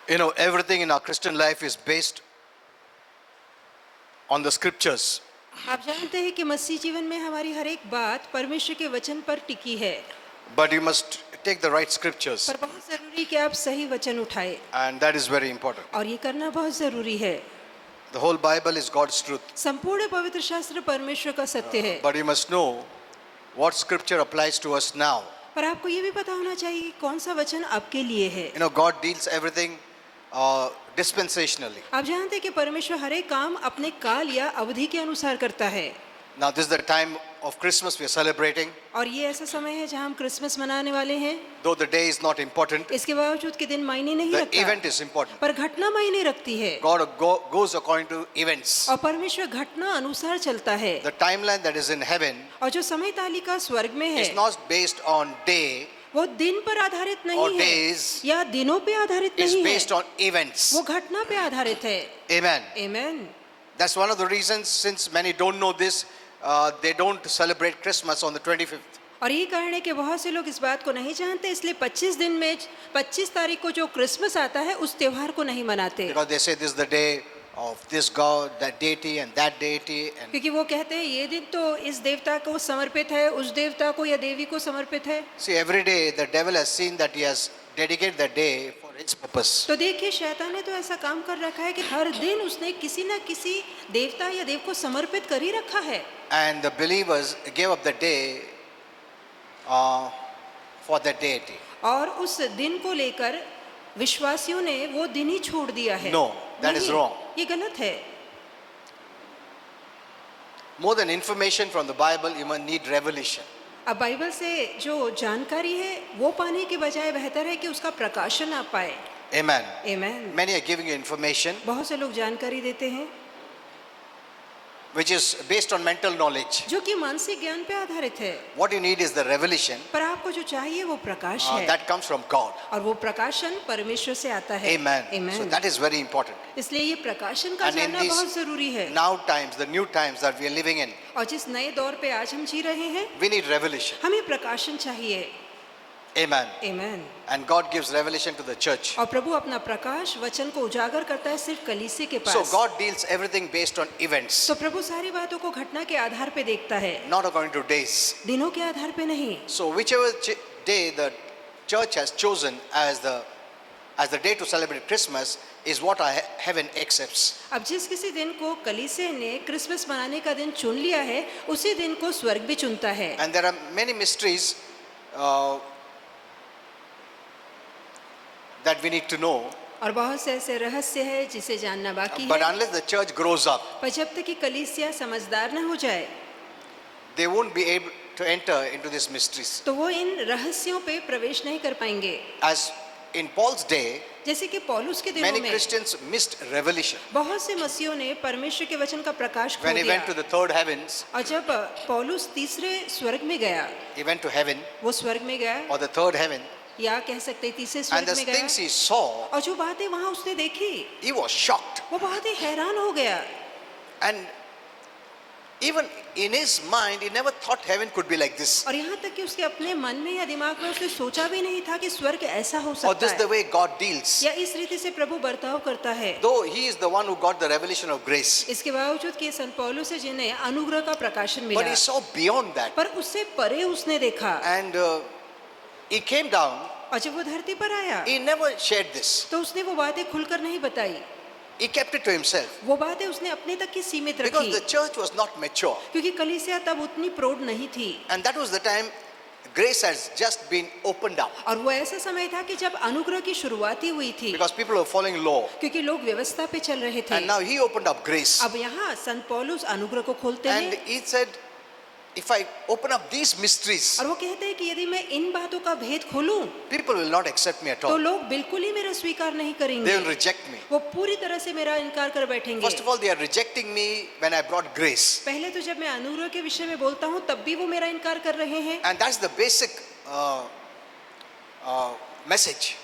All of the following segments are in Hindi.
You know, everything in our Christian life is based on the scriptures. आप जानते हैं कि मसीह जीवन में हमारी हर एक बात परमेश्वर के वचन पर टिकी है, But you must take the right scriptures, पर बहुत जरूरी कि आप सही वचन उठाए and that is very important. और ये करना बहुत जरूरी है। The whole Bible is God's truth, संपूर्ण पवित्र शास्त्र परमेश्वर का सत्य है, but you must know what scripture applies to us now. पर आपको ये भी पता होना चाहिए कि कौन सा वचन आपके लिए है। You know, God deals everything dispensationally. आप जानते हैं कि परमेश्वर हर एक काम अपने काल या अवधि के अनुसार करता है। Now, this is the time of Christmas we are celebrating. और ये ऐसा समय है जहाँ हम क्रिसमस मनाने वाले हैं। Though the day is not important, इसके बावजूद कि दिन मायने नहीं the रखता, event is important. पर घटना मायने रखती है God goes according to events. और परमेश्वर घटना अनुसार चलता है। The timeline that is in heaven और जो समय तालिका स्वर्ग में है is not based on day, वो दिन पर आधारित or नहीं है days, या दिनों पे आधारित it's नहीं है, based on events. वो घटना पे आधारित है। Amen. आमीन। That's one of the reasons, since many don't know this, they don't celebrate Christmas on the 25th. और ये कारण है कि बहुत से लोग इस बात को नहीं जानते, इसलिए 25 दिन में 25 तारीख को जो क्रिसमस आता है उस त्योहार को नहीं मनाते, Because they say this is the day of this God, that deity and that deity. And क्योंकि वो कहते हैं ये दिन तो इस देवता को समर्पित है, उस देवता को या देवी को समर्पित है। see, every day the devil has seen that he has dedicated that day for its purpose. तो देखिए शैतान ने तो ऐसा काम कर रखा है कि हर दिन उसने किसी न किसी देवता या देव को समर्पित कर ही रखा है। And the believers gave up the day for that deity. और उस दिन को लेकर विश्वासियों ने वो दिन ही छोड़ दिया है। No, that is नहीं, wrong. ये गलत है। More than information from the Bible, you must need revelation. अब बाइबल से जो जानकारी है वो पाने के बजाय बेहतर है कि उसका प्रकाशन आप पाए। Amen. आमीन। Many are giving you information बहुत से लोग जानकारी देते हैं which is based on mental knowledge. जो कि मानसिक ज्ञान पे आधारित है, What you need is the revelation पर आपको जो चाहिए वो प्रकाश है that comes from God. और वो प्रकाशन परमेश्वर से आता है। Amen. So आमीन। that is very important. इसलिए ये प्रकाशन का And in जानना these बहुत जरूरी है। now times, the new times that we are living in, और जिस नए दौर पे आज हम जी रहे हैं we need revelation. हमें प्रकाशन चाहिए। Amen. आमीन। And God gives revelation to the church. और प्रभु अपना प्रकाश वचन को उजागर करता है सिर्फ कलीसिया के So pass. God deals everything based on events, तो प्रभु सारी बातों को घटना के आधार पे देखता है, not according to days. दिनों के आधार पे नहीं। So whichever day the church has chosen as the day to celebrate Christmas is what our heaven accepts. अब जिस किसी दिन को कलीसिया ने क्रिसमस मनाने का दिन चुन लिया है उसी दिन को स्वर्ग भी चुनता है। And there are many mysteries that we need to know. और बहुत से ऐसे रहस्य है जिसे जानना बाकी But है, unless the church grows up, पर जब तक कि कलीसिया समझदार न हो जाए they won't be able to enter into these mysteries. तो वो इन रहस्यों पे प्रवेश नहीं कर पाएंगे। As in Paul's day, जैसे कि पौलुस के दिनों many में Christians missed revelation. बहुत से मसीहों ने परमेश्वर के वचन का प्रकाश खो When he दिया। went to the third heavens, और जब पौलुस तीसरे स्वर्ग में गया, he went to heaven वो स्वर्ग में गया or the third heaven, या कह सकते हैं तीसरे and स्वर्ग the में गया, things he saw, और जो बातें वहां उसने देखी he was shocked. वो बहुत ही हैरान हो गया। And even in his mind, he never thought heaven could be like this. और यहाँ तक कि उसके अपने मन में या दिमाग में उसने सोचा भी नहीं था कि स्वर्ग ऐसा हो Or सकता this is the है way God deals. या इस रीति से प्रभु बर्ताव करता है। Though he is the one who got the revelation of grace, इसके बावजूद कि संत पौलुस है जिन्हें अनुग्रह का प्रकाशन but मिला, he saw beyond that. पर उससे परे उसने देखा। And he came down, और जब वो धरती पर आया he never shared this. तो उसने वो बातें खुलकर नहीं बताई, He kept it to himself. वो बातें उसने अपने तक ही सीमित Because रखी, the church was not mature. क्योंकि कलीसिया तब उतनी प्रौढ़ नहीं थी। And that was the time grace has just been opened up. और वो ऐसा समय था कि जब अनुग्रह की शुरुआती हुई थी, Because people were following law. क्योंकि लोग व्यवस्था पे चल रहे थे। And now he opened up grace. अब यहाँ संत पौलुस अनुग्रह को खोलते And हैं he said, if I open up these mysteries, और वो कहते हैं कि यदि मैं इन बातों का भेद खोलूं people will not accept me at तो all. लोग बिल्कुल ही मेरा स्वीकार नहीं They करेंगे, will reject me. वो पूरी तरह से मेरा इनकार कर बैठेंगे। First of all, they are rejecting me when I brought grace. पहले तो जब मैं अनुग्रह के विषय में बोलता हूँ तब भी वो मेरा इनकार कर रहे हैं, And that's the basic message.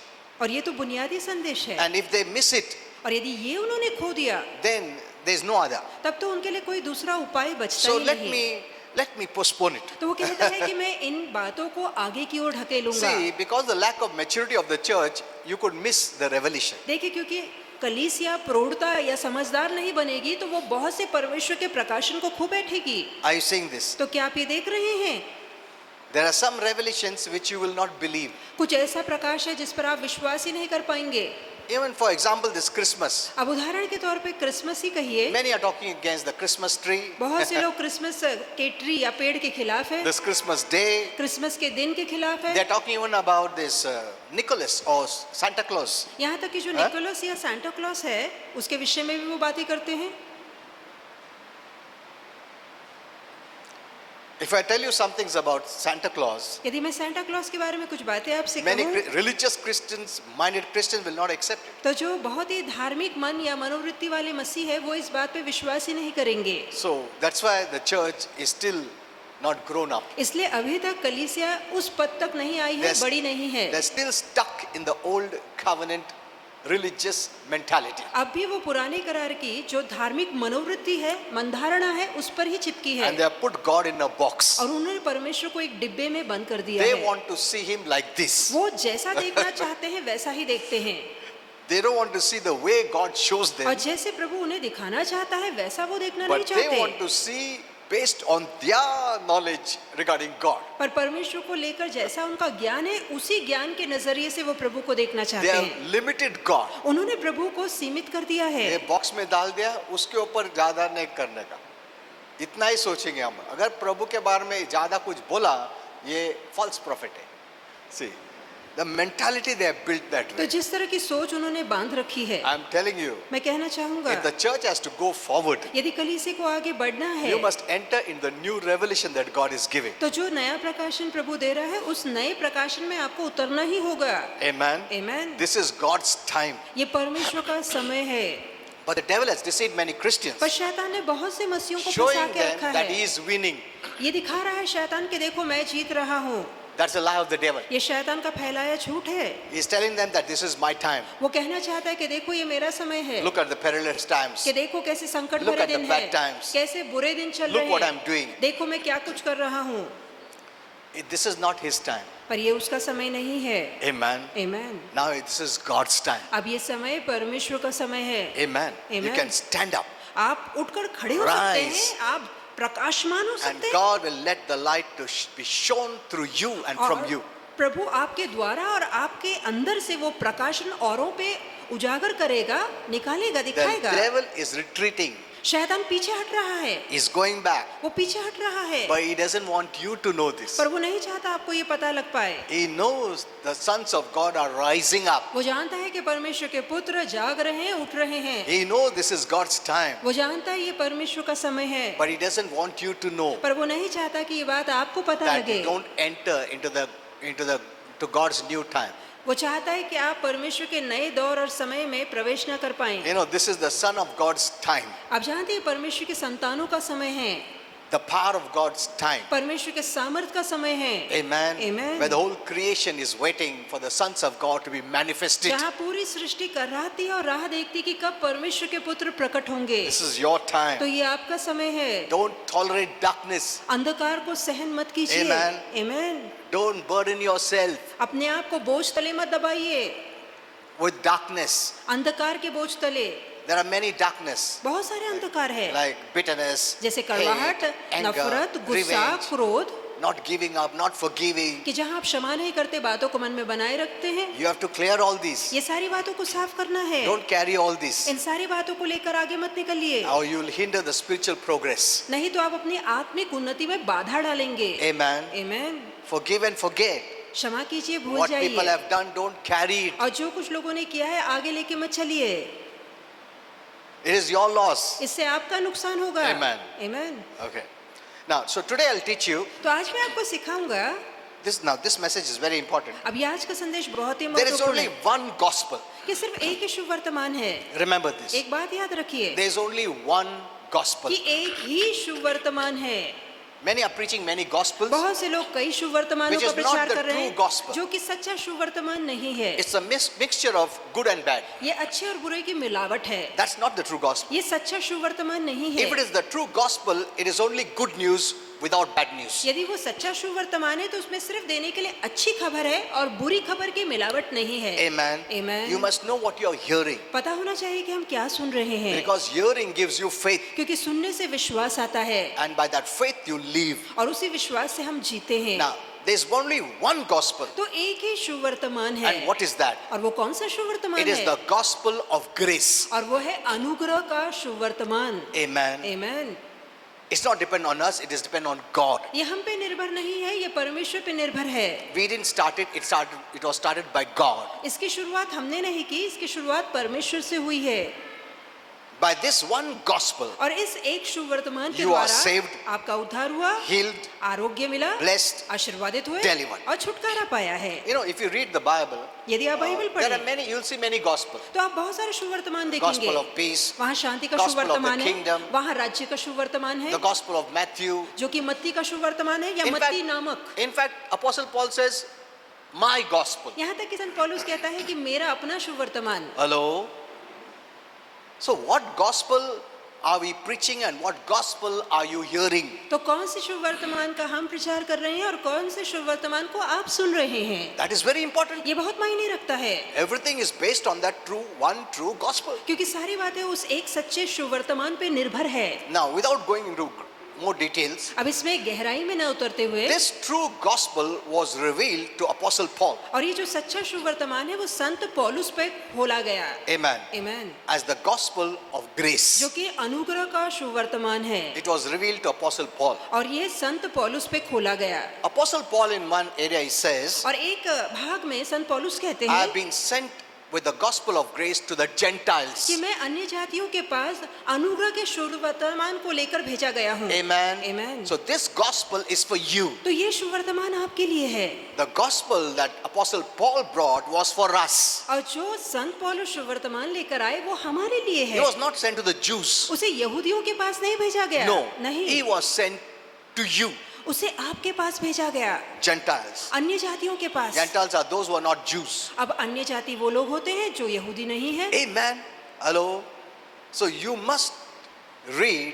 और ये तो बुनियादी संदेश है। And if they miss it, और यदि ये उन्होंने खो दिया then there is no other. तब तो उनके लिए कोई दूसरा उपाय बचता So ही let नहीं। me let me postpone it. तो वो कहता है कि मैं इन बातों को आगे की ओर ढकेलूंगा। See, because the lack of maturity of the church, you could miss the revelation. देखिए, क्योंकि कलीसिया प्रौढ़ता या समझदार नहीं बनेगी तो वो बहुत से परमेश्वर के प्रकाशन को खो बैठेगी। Are you seeing this? तो क्या आप ये देख रहे हैं? There are some revelations which you will not believe. कुछ ऐसा प्रकाश है जिस पर आप विश्वास ही नहीं कर पाएंगे। Even for example, this Christmas. अब उदाहरण के तौर पे क्रिसमस ही कहिए। Many are talking against the Christmas tree, बहुत से लोग क्रिसमस के ट्री या पेड़ के खिलाफ है, this Christmas day. क्रिसमस के दिन के खिलाफ They है। are talking even about this Nicholas or Santa Claus. यहाँ तक कि जो हाँ? निकोलस या सांता क्लॉस है उसके विषय में भी वो बातें करते हैं। If I tell you some things about Santa Claus, यदि मैं सांता क्लॉस के बारे में कुछ बातें आपसे many कहूँ religious Christians, minded Christians will not accept it. तो जो बहुत ही धार्मिक मन या मनोवृत्ति वाले मसीह है वो इस बात पे विश्वास ही नहीं करेंगे। So that's why the church is still not grown up. इसलिए अभी तक कलीसिया उस पद तक नहीं आई है, They're- बड़ी नहीं है। They're still stuck in the old covenant religious mentality. अब भी वो पुराने करार की जो धार्मिक मनोवृत्ति है, मनधारणा है, उस पर ही चिपकी है And they have put God in a box. और उन्होंने परमेश्वर को एक डिब्बे में बंद कर दिया They है। want to see him like this. वो जैसा देखना चाहते हैं वैसा ही देखते हैं They don't want to see the way God shows और them, जैसे प्रभु उन्हें दिखाना चाहता है वैसा वो देखना नहीं but they want चाहते। to see based on their knowledge regarding God. पर परमेश्वर को लेकर जैसा उनका ज्ञान है उसी ज्ञान के नजरिए से वो प्रभु को देखना They चाहते have हैं। limited God. उन्होंने प्रभु को सीमित कर दिया है। ये बॉक्स में डाल दिया, उसके ऊपर ज्यादा नहीं करने का, इतना ही सोचेंगे हम। अगर प्रभु के बारे में ज्यादा कुछ बोला, ये false prophet है। See, the mentality they have built that तो way. जिस तरह की सोच उन्होंने बांध रखी है, I am telling you, मैं कहना चाहूंगा if the church has to go forward, यदि कलीसिया को आगे बढ़ना है you must enter in the new revelation that God is giving. तो जो नया प्रकाशन प्रभु दे रहा है उस नए प्रकाशन में आपको उतरना ही होगा। Amen. Amen. This is God's time. ये परमेश्वर का समय है। But the devil has deceived many Christians, पर शैतान ने बहुत से मसीहों को फंसा showing के them रखा that है। he is winning. ये दिखा रहा है शैतान कि देखो मैं जीत रहा हूँ। That's a lie of the devil. ये शैतान का फैलाया झूठ है। He is telling them that this is my time. वो कहना चाहता है कि देखो ये मेरा समय है, Look at the perilous times. कि देखो कैसे संकट Look भरे at the दिन bad है, times. कैसे बुरे दिन चल Look रहे what हैं, I'm doing. देखो मैं क्या कुछ कर रहा हूँ। This is not his time. पर ये उसका समय नहीं है। Amen. Amen. Now this is God's time. अब ये समय परमेश्वर का समय है। Amen. You Amen. can stand up आप उठकर खड़े हो सकते Rise. हैं, आप प्रकाशमान हो and सकते हैं God will let the light to be shone through you and from और you. प्रभु आपके द्वारा और आपके अंदर से वो प्रकाशन औरों पे उजागर करेगा, निकालेगा, The दिखाएगा। devil is retreating. शैतान पीछे हट रहा है, He's going back. वो पीछे हट रहा है, But he doesn't want you to know this. पर वो नहीं चाहता आपको ये पता लग पाए। He knows the sons of God are rising up. वो जानता है कि परमेश्वर के पुत्र जाग रहे हैं, उठ रहे हैं। He knows this is God's time. वो जानता है ये परमेश्वर का समय है, But he doesn't want you to know पर वो नहीं चाहता कि ये बात आपको पता that लगे। you don't enter to God's new time. वो चाहता है कि आप परमेश्वर के नए दौर और समय में प्रवेश न कर पाएं। You know, this is the son of God's time. आप जानते हैं परमेश्वर के संतानों का समय है, The power of God's time. परमेश्वर के सामर्थ का समय है। Amen. Amen. Where the whole creation is waiting for the sons of God to be manifested. जहाँ पूरी सृष्टि कराहती और राह देखती कि कब परमेश्वर के पुत्र प्रकट होंगे। This is your time. तो ये आपका समय है। Don't tolerate darkness. अंधकार को सहन मत कीजिए। Amen. Amen. Don't burden yourself अपने आप को बोझ तले मत दबाइए, with darkness. अंधकार के बोझ तले। There are many darkness बहुत सारे अंधकार है, like bitterness, जैसे कड़वाहट, hate, anger, नफरत, गुस्सा, revenge, क्रोध, not giving up, not forgiving. कि जहाँ आप क्षमा नहीं करते, बातों को मन में बनाए रखते हैं। You have to clear all these. ये सारी बातों को साफ करना है। Don't carry all this, इन सारी बातों को लेकर आगे मत निकलिए, or you will hinder the spiritual progress. नहीं तो आप अपनी आत्मिक उन्नति में बाधा डालेंगे। Amen. Amen. Forgive and forget. क्षमा कीजिए, भूल What people जाइए, have done, don't carry it. और जो कुछ लोगों ने किया है आगे लेके मत चलिए, It is your loss. इससे आपका नुकसान होगा। Amen. Amen. Okay. Now, so today I'll teach you तो आज मैं आपको सिखाऊंगा। this. Now, this message is very important. अब ये आज का संदेश बहुत ही There is महत्वपूर्ण only है one gospel. कि सिर्फ एक ही शुभ वर्तमान है। Remember this. एक बात याद रखिए There is only one gospel. कि एक ही शुभ वर्तमान है। Many are preaching many gospels. बहुत से लोग कई शुभ वर्तमानों Which का is not प्रचार the कर रहे true हैं, gospel. जो कि सच्चा शुभ वर्तमान नहीं है। It's a mixture of good and bad. ये अच्छे और बुरे की मिलावट है। That's not the true gospel. ये सच्चा शुभ वर्तमान नहीं If it है। is the true gospel, it is only good news without bad news. यदि वो सच्चा सुवर्तमान है तो उसमें सिर्फ देने के लिए अच्छी खबर है और बुरी खबर की मिलावट नहीं है। Amen. Amen. You must know what you are hearing, पता होना चाहिए कि हम क्या सुन रहे हैं, because hearing gives you faith, क्योंकि सुनने से विश्वास आता है and by that faith you live. और उसी विश्वास से हम जीते हैं। Now, there's only one gospel, तो एक ही सुवर्तमान है, and what is that? और वो कौन सा सुवर्तमान It is है? the gospel of grace. और वो है अनुग्रह का सुवर्तमान। Amen. Amen. It's not depend on us, it is depend on God. ये हम पे निर्भर नहीं है, ये परमेश्वर पे निर्भर है। We didn't start it, it was started by God. इसकी शुरुआत हमने नहीं की, इसकी शुरुआत परमेश्वर से हुई है। By this one gospel, और इस एक सुवर्तमान के You are द्वारा saved, आपका उद्धार हुआ, healed, आरोग्य मिला, blessed, आशीर्वादित हुए delivered. और छुटकारा पाया है। You know, if you read the Bible, यदि आप बाइबल there are पढ़ें many, you'll see many gospels. तो आप बहुत सारे सुवर्तमान देखेंगे। Gospel of peace, वहाँ शांति का gospel of the सुवर्तमान है, kingdom, वहाँ राज्य का सुवर्तमान है, the gospel of Matthew. जो कि मत्ती का सुवर्तमान है या In मत्ती fact, नामक। in fact, Apostle Paul says, my gospel. यहाँ तक कि संत पौलुस कहता है कि मेरा अपना सुवर्तमान। Hello? So what gospel are we preaching and what gospel are you hearing? तो कौन से सुवर्तमान का हम प्रचार कर रहे हैं और कौन से सुवर्तमान को आप सुन रहे हैं, That is very important. ये बहुत मायने रखता है, Everything is based on that one true gospel. क्योंकि सारी बातें उस एक सच्चे सुवर्तमान पे निर्भर है। Now, without going into more details, अब इसमें गहराई में न उतरते हुए, this true gospel was revealed to Apostle Paul. और ये जो सच्चा सुवर्तमान है वो संत पौलुस पे खोला गया। Amen. Amen. As the gospel of grace. जो कि अनुग्रह का सुवर्तमान है, It was revealed to Apostle Paul. और ये संत पौलुस पे खोला गया। Apostle Paul in one area he says, और एक भाग में संत पौलुस कहते I हैं have been sent with the gospel of grace to the Gentiles. कि मैं अन्य जातियों के पास अनुग्रह के सुवर्तमान को लेकर भेजा गया हूँ। Amen. Amen. So this gospel is for you. तो ये सुवर्तमान आपके लिए है, The gospel that Apostle Paul brought was for us. और जो संत पौलुस सुवर्तमान लेकर आए वो हमारे लिए He है। was not sent to the Jews. उसे यहूदियों के पास नहीं भेजा गया, No. नहीं, He was sent to you, उसे आपके पास भेजा गया, Gentiles. अन्य जातियों के पास। Gentiles are those who are not Jews. अब अन्य जाति वो लोग होते हैं जो यहूदी नहीं है। Amen. Hello. So you must read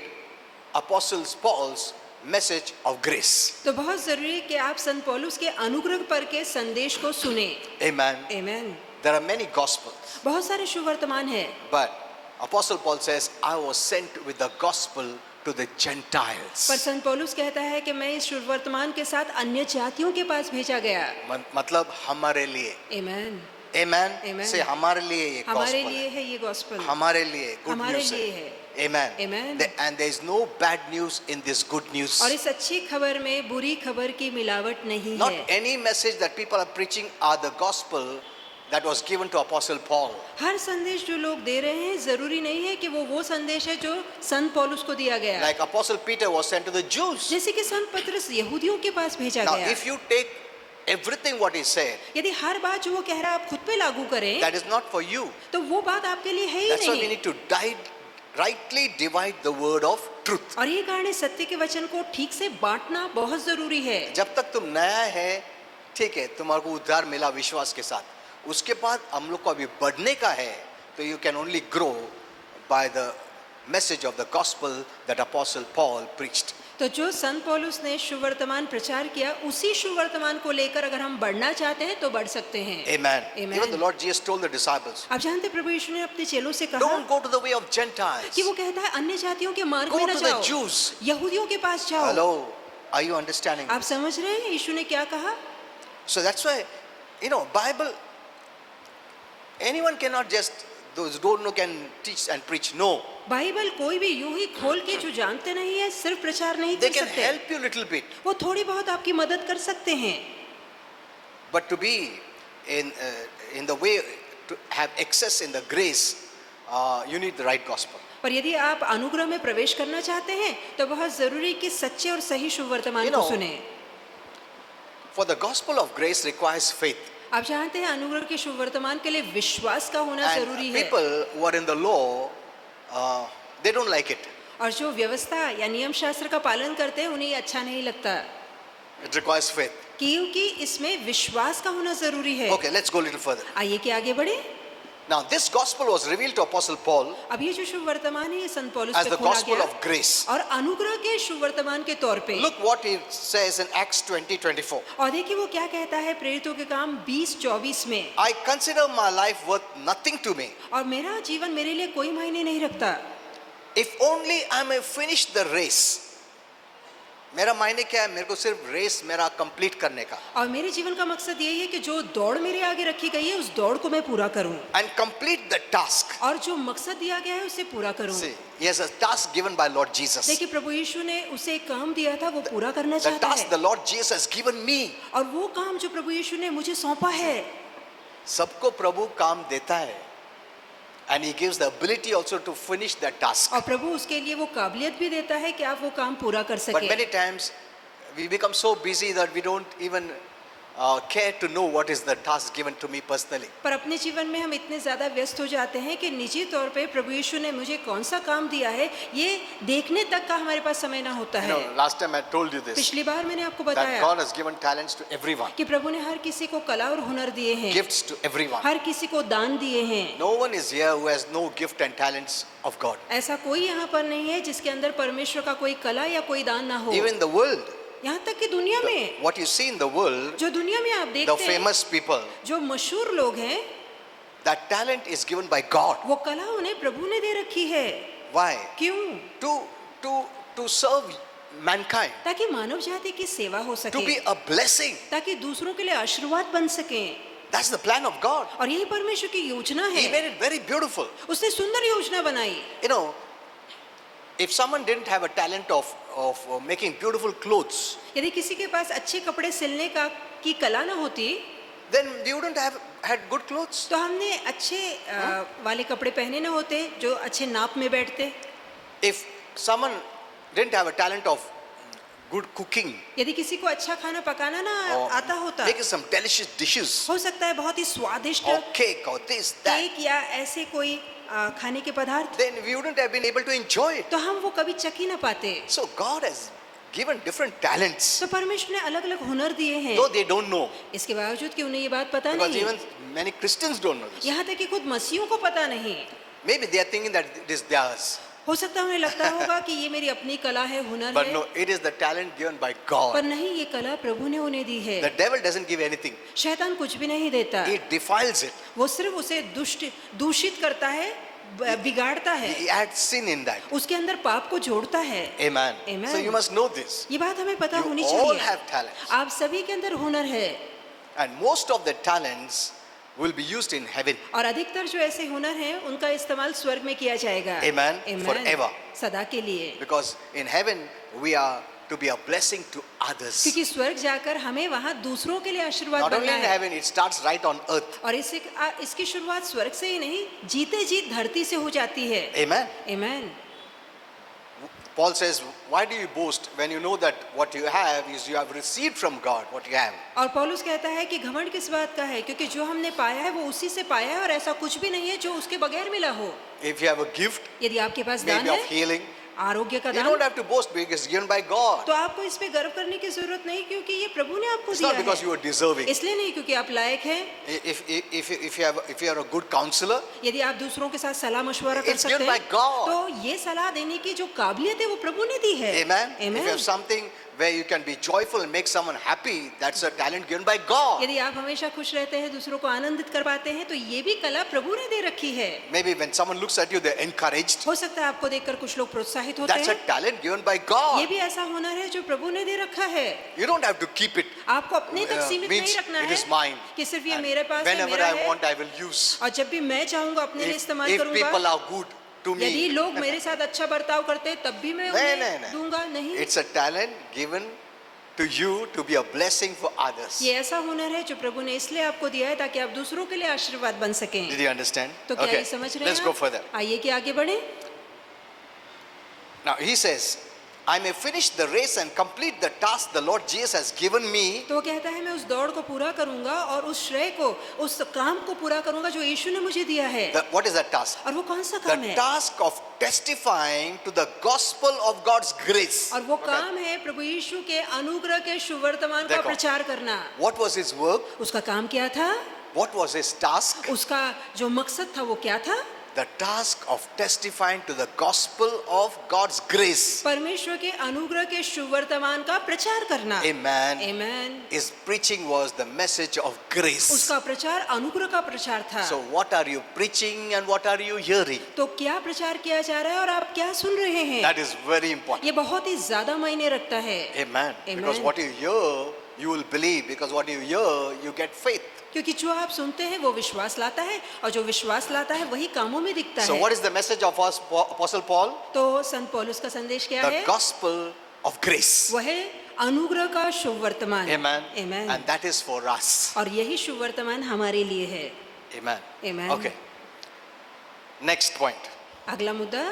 Apostle Paul's message of grace. तो बहुत जरूरी है कि आप संत पौलुस के अनुग्रह पर के संदेश को सुने। Amen. Amen. There are many gospels, बहुत सारे सुवर्तमान है, but Apostle Paul says, I was sent with the gospel to the पर Gentiles. संत पौलुस कहता है कि मैं इस सुवर्तमान के साथ अन्य जातियों के पास भेजा गया। मतलब हमारे लिए. आमेन। Amen. Amen. Say हमारे लिए ये हमारे gospel लिए है. है ये गॉस्पेल, हमारे लिए good हमारे news लिए है. है। Amen. Amen. And there is no bad news in this good news. और इस अच्छी खबर में बुरी खबर की मिलावट नहीं Not है। any message that people are preaching are the gospel that was given to Apostle Paul. हर संदेश जो लोग दे रहे हैं जरूरी नहीं है कि वो संदेश है जो संत पौलुस को दिया गया। Like Apostle Peter was sent to the Jews. जैसे कि संत पतरस यहूदियों के पास भेजा Now, गया। if you take everything what he said, यदि हर बात जो वो कह रहा है आप खुद पे लागू करें, that is not for you. तो वो बात आपके लिए है ही That's why we नहीं। need to rightly divide the word of truth. और ये कारण है सत्य के वचन को ठीक से बांटना बहुत जरूरी है। जब तक तुम नया है, ठीक है, तुम्हारे को उद्धार मिला विश्वास के साथ, उसके बाद हम लोग को अभी बढ़ने का है, तो you can only grow by the message of the gospel that Apostle Paul preached. तो जो संत पौलुस ने सुवर्तमान प्रचार किया, उसी सुवर्तमान को लेकर अगर हम बढ़ना चाहते हैं तो बढ़ सकते हैं। Amen. Amen. Even the Lord Jesus told the disciples, आप जानते हैं प्रभु यीशु ने अपने चेलों से कहा don't go to the way of Gentiles. कि वो कहता है अन्य जातियों के मार्ग Go में न to the जाओ, Jews. यहूदियों के पास जाओ। Hello, are you understanding? आप समझ रहे हैं यीशु ने क्या कहा? So that's why, Bible, anyone cannot just, those who don't know can teach and preach. No. Bible कोई भी यूं ही खोल के जो जानते नहीं है सिर्फ प्रचार नहीं They कर can सकते। help you little bit. वो थोड़ी बहुत आपकी मदद कर सकते हैं, But to be in the way to have access in the grace, you need the right gospel. पर यदि आप अनुग्रह में प्रवेश करना चाहते हैं तो बहुत जरूरी कि सच्चे और सही सुवर्तमान को सुने। For the gospel of grace requires faith. आप जानते हैं अनुग्रह के सुवर्तमान के लिए विश्वास का होना And जरूरी है। people who are in the law, they don't like it. और जो व्यवस्था या नियम शास्त्र का पालन करते हैं उन्हें अच्छा नहीं लगता, It requires faith. क्योंकि इसमें विश्वास का होना जरूरी है। Okay, let's go a little further. आइए कि आगे बढ़े। Now, this gospel was revealed to Apostle Paul अब ये जो शुभ वर्तमान है ये संत पौलुस as पे the खोला gospel गया of grace. और अनुग्रह के शुभ वर्तमान के तौर पे। Look what it says in Acts 20:24. और देखिए वो क्या कहता है प्रेरितों के काम 20:24 में। I consider my life worth nothing to me, और मेरा जीवन मेरे लिए कोई मायने नहीं रखता, if only I may finish the race. मेरा मायने क्या है? मेरे को सिर्फ रेस मेरा कंप्लीट करने का, और मेरे जीवन का मकसद यही है कि जो दौड़ मेरे आगे रखी गई है उस दौड़ को मैं पूरा करूं, and complete the task. और जो मकसद दिया गया है उसे पूरा करूं। See, he has a task given by Lord Jesus. देखिए प्रभु यीशु ने उसे एक काम दिया था, वो पूरा करना The चाहता task है, the Lord Jesus has given me. और वो काम जो प्रभु यीशु ने मुझे सौंपा है। सबको प्रभु काम देता है, and he gives the ability also to finish that task. और प्रभु उसके लिए वो काबिलियत भी देता है कि आप वो काम पूरा कर But सके। many times we become so busy that we don't even care to know what is the task given to me personally. पर अपने जीवन में हम इतने ज्यादा व्यस्त हो जाते हैं कि निजी तौर पे प्रभु यीशु ने मुझे कौन सा काम दिया है ये देखने तक का हमारे पास समय ना होता You है। know, last time I told you this, पिछली बार मैंने आपको that बताया God has given talents to everyone, कि प्रभु ने हर किसी को कला और हुनर दिए हैं, gifts to everyone. हर किसी को दान दिए हैं। No one is here who has no gift and talents of God. ऐसा कोई यहाँ पर नहीं है जिसके अंदर परमेश्वर का कोई कला या कोई दान ना हो। Even in the world, यहाँ तक कि दुनिया में, what you see in the world, जो दुनिया में आप the देखते हैं, famous people, जो मशहूर लोग हैं, that talent is given by God. वो कला उन्हें प्रभु ने दे रखी है। Why? क्यों? To serve mankind, ताकि मानव जाति की सेवा हो to सके, be a blessing. ताकि दूसरों के लिए आशीर्वाद बन सके। That's the plan of God. और यही परमेश्वर की योजना He है। made it very beautiful. उसने सुंदर योजना बनाई। You know, if someone didn't have a talent of making beautiful clothes, यदि किसी के पास अच्छे कपड़े सिलने की कला ना होती, then we wouldn't have had good clothes. तो हमने अच्छे वाले कपड़े पहने ना होते जो अच्छे नाप में बैठते। If someone didn't have a talent of good cooking यदि किसी को अच्छा खाना पकाना ना or आता होता, making some delicious dishes हो सकता है बहुत ही स्वादिष्ट or cake or this, that, cake या ऐसे कोई खाने के पदार्थ, then we wouldn't have been able to enjoy it. तो हम वो कभी चख ही ना पाते। So God has given different talents, तो परमेश्वर ने अलग अलग हुनर दिए हैं, though they don't know, इसके बावजूद कि उन्हें ये बात पता because नहीं, even many Christians don't know this. यहाँ तक कि खुद मसीहों को पता नहीं। Maybe they are thinking that it is theirs, हो सकता है उन्हें लगता होगा कि ये मेरी अपनी कला है, हुनर but है, no, it is the talent given by पर God. नहीं, ये कला प्रभु ने उन्हें दी है। The devil doesn't give anything; शैतान कुछ भी नहीं देता, he defiles it. वो सिर्फ उसे दूषित करता है, बिगाड़ता है, He adds sin in that. उसके अंदर पाप को जोड़ता है। Amen. Amen. So you must know this. ये बात हमें पता You होनी all चाहिए। have talents, आप सभी के अंदर हुनर है, and most of the talents will be used in heaven. और अधिकतर जो ऐसे हुनर हैं उनका इस्तेमाल स्वर्ग में किया जाएगा। Amen. Forever. सदा के लिए। Because in heaven we are to be a blessing to others. क्योंकि स्वर्ग जाकर हमें वहाँ दूसरों के लिए आशीर्वाद Not only बनना in है। heaven, it starts right on earth. और इसकी शुरुआत स्वर्ग से ही नहीं, जीते जी धरती से हो जाती है। Amen. Amen. Paul says, why do you boast when you know that what you have is you have received from God what you have? और पौलुस कहता है कि घमंड किस बात का है, क्योंकि जो हमने पाया है वो उसी से पाया है, और ऐसा कुछ भी नहीं है जो उसके बगैर मिला हो। If you have a gift, यदि आपके पास दान maybe of है, healing, आरोग्य का you दान, don't have to boast because it's given by God. तो आपको इस पे गर्व करने की जरूरत नहीं, क्योंकि ये प्रभु ने आपको It's दिया not because है। you are deserving. इसलिए नहीं क्योंकि आप लायक हैं। If you are a good counselor, यदि आप दूसरों के साथ सलाह मशवरा कर It's सकते given by हैं, God. तो ये सलाह देने की जो काबिलियत है वो प्रभु ने दी है। amen. If you Amen. have something where you can be joyful and make someone happy, that's a talent given by God. यदि आप हमेशा खुश रहते हैं, दूसरों को आनंदित कर पाते हैं, तो ये भी कला प्रभु ने दे रखी है। Maybe when someone looks at you, they're encouraged. हो सकता है आपको देखकर कुछ लोग प्रोत्साहित होते That's a हैं। talent given by ये God. भी ऐसा हुनर है जो प्रभु ने दे रखा है। You don't have to keep it. आपको अपने तक सीमित Means नहीं रखना it है is mine. कि सिर्फ ये And मेरे पास है, whenever मेरा I है, want, I will use. और जब भी मैं चाहूंगा अपने लिए इस्तेमाल If people करूंगा। are good to यदि me, लोग मेरे साथ अच्छा बर्ताव करते हैं, तब भी मैं उन्हें दूंगा नहीं। it's a talent given to you to be a blessing for others. ये ऐसा हुनर है जो प्रभु ने इसलिए आपको दिया है ताकि आप दूसरों के लिए आशीर्वाद बन सकें। Did you understand? तो क्या Okay, ये समझ रहे let's हैं go आप? further. आइए कि आगे बढ़े। Now he says, I may finish the race and complete the task the Lord Jesus has given me. तो वो कहता है मैं उस दौड़ को पूरा करूंगा और उस श्रेय को, उस काम को पूरा करूंगा जो यीशु ने मुझे दिया है। What is that task? और वो कौन सा काम The है? task of testifying to the gospel of God's grace. और वो काम है प्रभु यीशु के अनुग्रह के सुवर्तमान का देखो। प्रचार करना। What was his work? उसका काम क्या था? What was his task? उसका जो मकसद था वो क्या था? The task of testifying to the gospel of God's grace. परमेश्वर के अनुग्रह के सुवर्तमान का प्रचार करना। Amen. Amen. His preaching was the message of grace. उसका प्रचार अनुग्रह का प्रचार था। So what are you preaching and what are you hearing? तो क्या प्रचार किया जा रहा है और आप क्या सुन रहे हैं? That is very important. ये बहुत ही ज्यादा मायने रखता है। Amen. Amen. Because what you hear, you will believe. Because what you hear, you get faith. क्योंकि जो आप सुनते हैं वो विश्वास लाता है और जो विश्वास लाता है वही कामों में दिखता So है। what is the message of us, Apostle Paul? तो संत पौलुस का संदेश क्या The है? gospel of grace. वह है अनुग्रह का सुवर्तमान। Amen. Amen. And that is for us. और यही सुवर्तमान हमारे लिए है। Amen. Amen. Okay. Next point. अगला मुद्दा,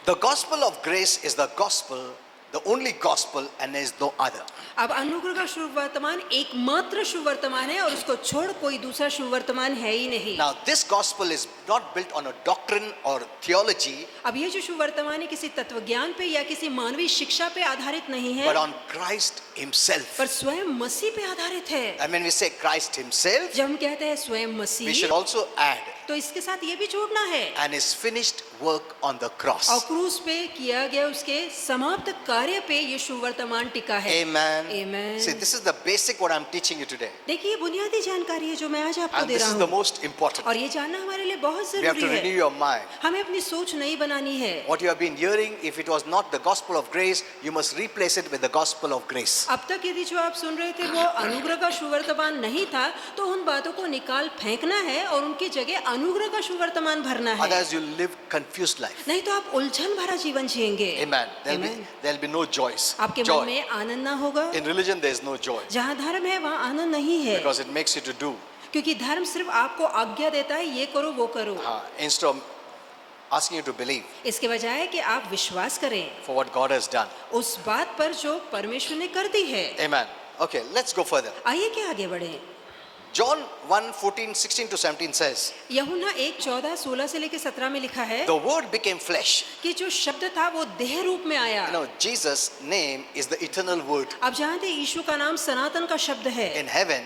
The gospel of grace is the gospel, the only gospel, and there is no other. अब अनुग्रह का सुवर्तमान एकमात्र सुवर्तमान है और उसको छोड़ कोई दूसरा सुवर्तमान है ही नहीं। Now, this gospel is not built on a doctrine or theology, अब ये जो सुवर्तमान है किसी तत्वज्ञान पे या किसी मानवीय शिक्षा पे आधारित नहीं है, but on Christ Himself. पर स्वयं मसीह पे आधारित है। And when we say Christ Himself, जब हम कहते हैं स्वयं we Masih, should also add, तो इसके साथ ये भी जोड़ना है, and His finished work on the और cross. क्रूस पे किया गया उसके समाप्त कार्य पे ये सुवर्तमान टिका है। Amen. Amen. See, this is the basic what I'm teaching you today. देखिए, बुनियादी जानकारी है जो मैं आज आपको And दे this रहा is the हूँ, most important. और ये जानना हमारे लिए बहुत We have to जरूरी renew है। your mind. हमें अपनी सोच नई बनानी है। What you have been hearing, if it was not the gospel of grace, you must replace it with the gospel of grace. अब तक यदि जो आप सुन रहे थे वो अनुग्रह का सुवर्तमान नहीं था, तो उन बातों को निकाल फेंकना है और उनकी जगह अनुग्रह का सुवर्तमान भरना है। Otherwise, you'll live confused life. नहीं तो आप उलझन भरा जीवन जिएंगे। Amen. Amen. There'll be no joys. आपके मन Joy. में आनंद ना होगा। In religion, there is no joy जहाँ धर्म है वहाँ आनंद नहीं है, because it makes you to do. क्योंकि धर्म सिर्फ आपको आज्ञा देता है, ये करो वो करो, Instead of asking you to believe इसके बजाय कि आप विश्वास करें for what God has done. उस बात पर जो परमेश्वर ने कर दी है। Amen. Okay, let's go further. आइए कि आगे बढ़े। John 1:14, 16 to 17 says, यूहन्ना 1:14-16 से लेकर 17 में लिखा है the word became flesh. कि जो शब्द था वो देह रूप में आया। You know, Jesus' name is the eternal word. अब जानते हैं यीशु का नाम सनातन का शब्द है, In heaven,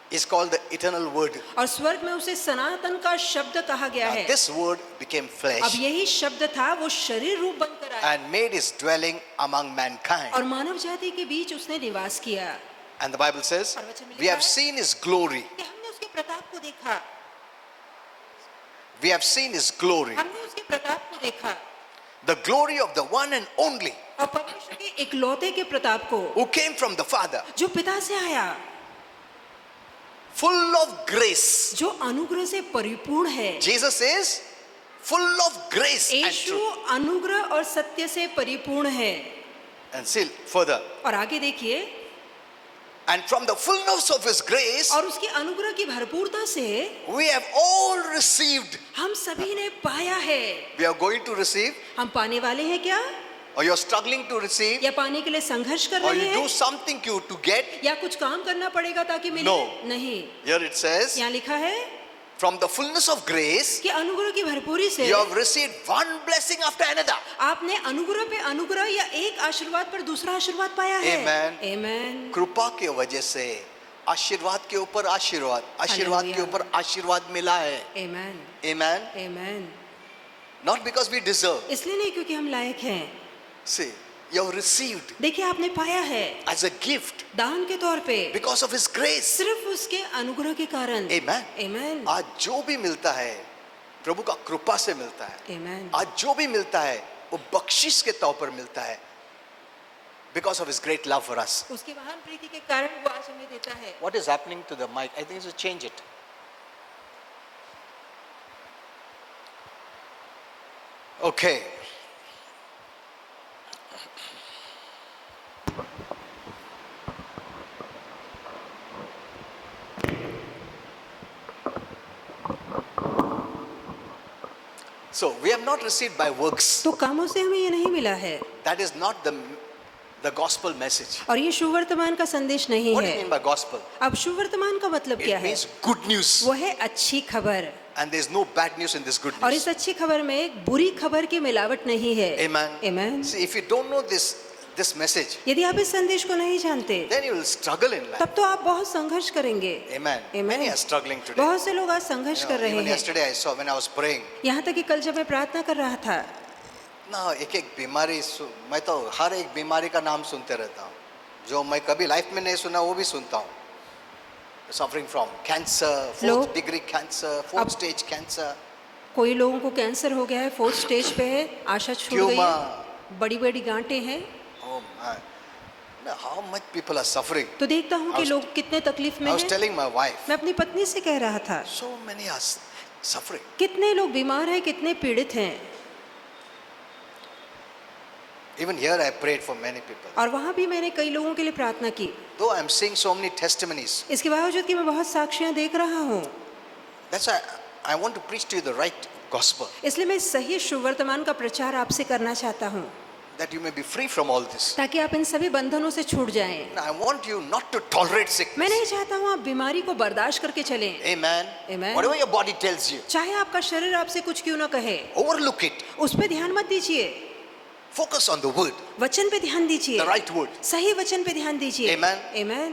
is called the eternal word. और स्वर्ग में उसे सनातन का शब्द कहा गया Now, है। this word became अब flesh यही शब्द था वो शरीर रूप बनकर आया and made his dwelling among mankind. और मानव जाति के बीच उसने निवास किया। And the Bible says, we have seen his glory. कि हमने उसके प्रताप को देखा, We have seen his glory. हमने उसके प्रताप को देखा, The glory of the one and only और परमेश्वर के इकलौते के प्रताप को who came from the Father, जो पिता से आया, full of grace. जो अनुग्रह से परिपूर्ण है। Jesus is full of grace and Yeshu truth. अनुग्रह और सत्य से परिपूर्ण है। And still further, और आगे देखिए, and from the fullness of his grace, और उसकी अनुग्रह की भरपूरता से we have all received. हम सभी ने पाया है। We are going to receive, हम पाने वाले हैं क्या, or you're struggling to receive, या पाने के लिए संघर्ष कर or रहे you do हैं, something to get. या कुछ काम करना पड़ेगा ताकि मिले? No. नहीं। Here it says, यहाँ लिखा है from the fullness of grace, कि अनुग्रह की भरपूरी से you have received one blessing after another. आपने अनुग्रह पे अनुग्रह या एक आशीर्वाद पर दूसरा आशीर्वाद पाया है। Amen. Amen. कृपा के वजह से आशीर्वाद के ऊपर आशीर्वाद, आशीर्वाद के Hallelujah. ऊपर आशीर्वाद मिला है. Amen. Amen. Amen. Not because we deserve. इसलिए नहीं क्योंकि हम लायक हैं। See, you have received देखिए, आपने पाया है as a gift दान के तौर पे, because of his grace. सिर्फ उसके अनुग्रह के कारण। Amen. Amen. आज जो भी मिलता है प्रभु का कृपा से मिलता है. Amen. आज जो भी मिलता है वो बख्शिश के तौर पर मिलता है because of his great love for us. उसकी महान प्रीति के कारण वो आज हमें देता है। What is happening to the mic? I think you should change it. Okay. So we have not received by works. तो कामों से हमें ये नहीं मिला है, That is not the gospel message. और ये सुवर्तमान का संदेश नहीं What do you है। mean by gospel? अब सुवर्तमान का मतलब क्या It है? means good news. वो है अच्छी खबर, And there is no bad news in this good और news. इस अच्छी खबर में बुरी खबर की मिलावट नहीं है। Amen. Amen. See, if you don't know this this message, यदि आप इस संदेश को नहीं जानते, then you will struggle in life. तब तो आप बहुत संघर्ष करेंगे। Amen. Amen. Many are struggling today. बहुत से लोग आज संघर्ष You कर know, रहे even हैं। yesterday I saw when I was praying. यहाँ तक कि कल जब मैं प्रार्थना कर रहा था, ना एक बीमारी मैं तो हर एक बीमारी का नाम सुनते रहता हूँ, जो मैं कभी लाइफ में नहीं सुना वो भी सुनता हूँ. Suffering from cancer, लोग- 4th degree cancer, 4th अब- stage cancer, कोई लोगों को कैंसर हो गया है, 4th स्टेज पे है, आशा छूट गई Tumor. है, बड़ी बड़ी गांठें हैं। oh man, now, how much people are suffering. तो देखता हूँ I कि was- लोग कितने तकलीफ में I was हैं। telling my wife, मैं अपनी पत्नी से कह रहा था, so many are suffering. कितने लोग बीमार हैं, कितने पीड़ित हैं। Even here I prayed for many people. और वहाँ भी मैंने कई लोगों के लिए प्रार्थना की। Though I'm seeing so many testimonies, इसके बावजूद कि मैं बहुत साक्ष्यां देख रहा हूँ, that's why I want to preach to you the right gospel, इसलिए मैं सही सुवर्तमान का प्रचार आपसे करना चाहता हूँ, that you may be free from all this. ताकि आप इन सभी बंधनों से छूट जाएं। I want you not to tolerate मैं sickness. नहीं चाहता हूँ आप बीमारी को बर्दाश्त करके चलें। Amen. Amen. Whatever your body tells you, चाहे आपका शरीर आपसे कुछ क्यों ना कहे, overlook it. उस पर ध्यान मत दीजिए, Focus on the word, वचन पे ध्यान दीजिए, the right word. सही वचन पे ध्यान दीजिए। Amen. Amen.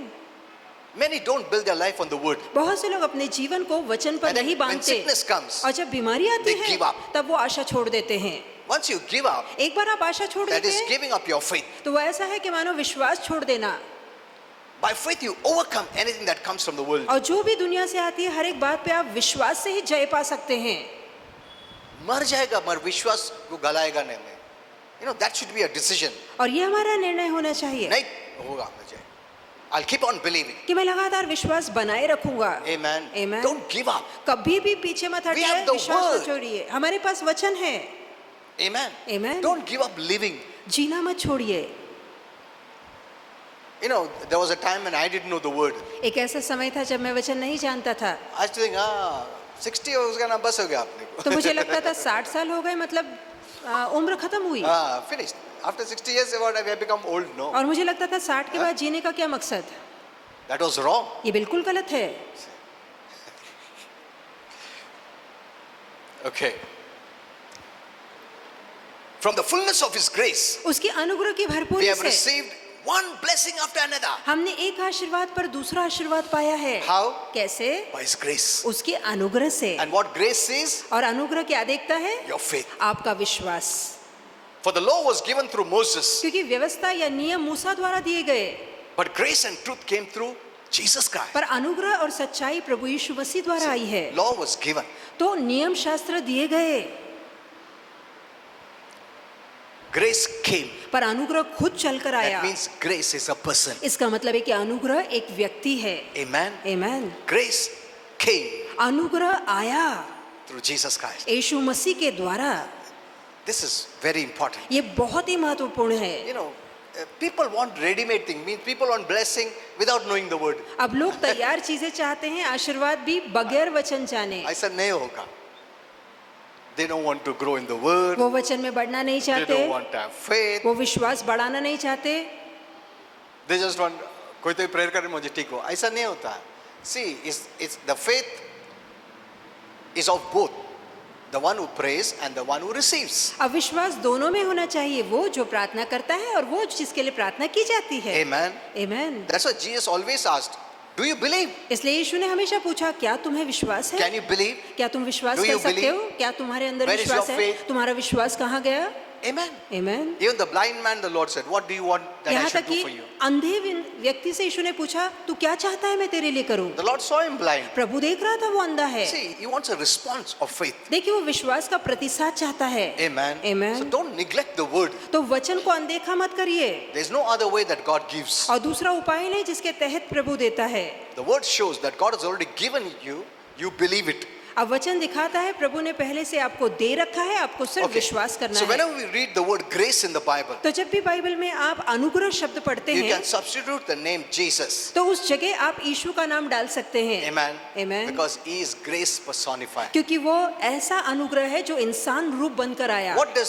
Many don't build their life on the word. बहुत से लोग अपने जीवन को वचन पर And then नहीं when बांधते, sickness comes, और जब बीमारी आती they है give up. तब वो आशा छोड़ देते हैं। once you give up, एक बार आप आशा छोड़ that देते is हैं giving up your faith. तो वो ऐसा है कि मानो विश्वास छोड़ देना। By faith, you overcome anything that comes from the world. और जो भी दुनिया से आती है, हर एक बात पे आप विश्वास से ही जय पा सकते हैं। मर जाएगा मगर विश्वास को गलाएगा नहीं मैं. You know, that should be a decision. और ये हमारा निर्णय होना चाहिए नहीं होगा मुझे. I'll keep on believing. कि मैं लगातार विश्वास बनाए रखूंगा। Amen. Amen. Don't give up. कभी भी पीछे मत We have हटिए, the विश्वास word. मत छोड़िए। हमारे पास वचन है, Amen. Amen. Don't give up living. जीना मत छोड़िए। You know, there was a time when I didn't know the word. एक ऐसा समय था जब मैं वचन नहीं जानता था, I used to think, 60 हो उसका नाम बस हो गया आपने को. तो मुझे लगता था 60 साल हो गए, मतलब उम्र खत्म हुई। Finished. After 60 years, what I have become old? No. और मुझे लगता था 60 के बाद जीने का क्या मकसद। That was wrong. ये बिल्कुल गलत है। Okay. From the fullness of His grace, उसकी अनुग्रह की we भरपूरी have से received one blessing after another. हमने एक आशीर्वाद पर दूसरा आशीर्वाद पाया है। How? कैसे? By His grace. उसके अनुग्रह से। And what grace is? और अनुग्रह क्या देखता है? Your faith. आपका विश्वास। For the law was given through Moses, क्योंकि व्यवस्था या नियम मूसा द्वारा दिए गए, but grace and truth came through Jesus Christ. पर अनुग्रह और सच्चाई प्रभु यीशु मसीह द्वारा आई है। Law was given. तो नियम शास्त्र दिए गए, Grace came. पर अनुग्रह खुद चलकर आया। That means grace is a person. इसका मतलब है कि अनुग्रह एक व्यक्ति है। Amen. आमेन। Grace came अनुग्रह आया through Jesus Christ. यीशु मसीह के द्वारा। This is very important. ये बहुत ही महत्वपूर्ण है। You know, people want ready-made things. Means people want blessing without knowing the word. अब लोग तैयार चीजें चाहते हैं, आशीर्वाद भी बगैर वचन जाने। ऐसा नहीं होगा. They don't want to grow in the word. वो वचन में बढ़ना नहीं They चाहते, don't want to have faith. वो विश्वास बढ़ाना नहीं चाहते। They just want कोई तो प्रेयर करे मुझे ठीक हो. ऐसा नहीं होता. See, it's the faith is of both. The one who prays and the one who receives. अब विश्वास दोनों में होना चाहिए, वो जो प्रार्थना करता है और वो जिसके लिए प्रार्थना की जाती है। Amen. Amen. That's what Jesus always asked. Do you believe? इसलिए यीशु ने हमेशा पूछा, क्या तुम्हें विश्वास है? Can you believe? क्या तुम विश्वास Do कर you सकते believe? हो? क्या तुम्हारे अंदर Where is विश्वास your है? faith? तुम्हारा विश्वास कहाँ गया? Amen. Amen. Even the blind man, the Lord said, "What do you want that I यहाँ should तक do कि for you?" अंधे व्यक्ति से यीशु ने पूछा, तू क्या चाहता है मैं तेरे लिए करूं? The Lord saw him blind. प्रभु देख रहा था वो अंधा है। See, he wants a response of faith. देखिए वो विश्वास का प्रतिसाद चाहता है। Amen. Amen. So don't neglect the word. तो वचन को अनदेखा मत करिए। There's no other way that God gives. और दूसरा उपाय नहीं जिसके तहत प्रभु देता है। The word shows that God has already given you. You believe it. अब वचन दिखाता है प्रभु ने पहले से आपको दे रखा है, आपको सिर्फ Okay. विश्वास करना So है। whenever we read the word grace in the Bible, तो जब भी बाइबल में आप अनुग्रह शब्द पढ़ते you हैं, can substitute the name Jesus. तो उस जगह आप यीशु का नाम डाल सकते हैं। Amen. Amen. Because He is grace personified. क्योंकि वो ऐसा अनुग्रह है जो इंसान रूप बनकर आया। What does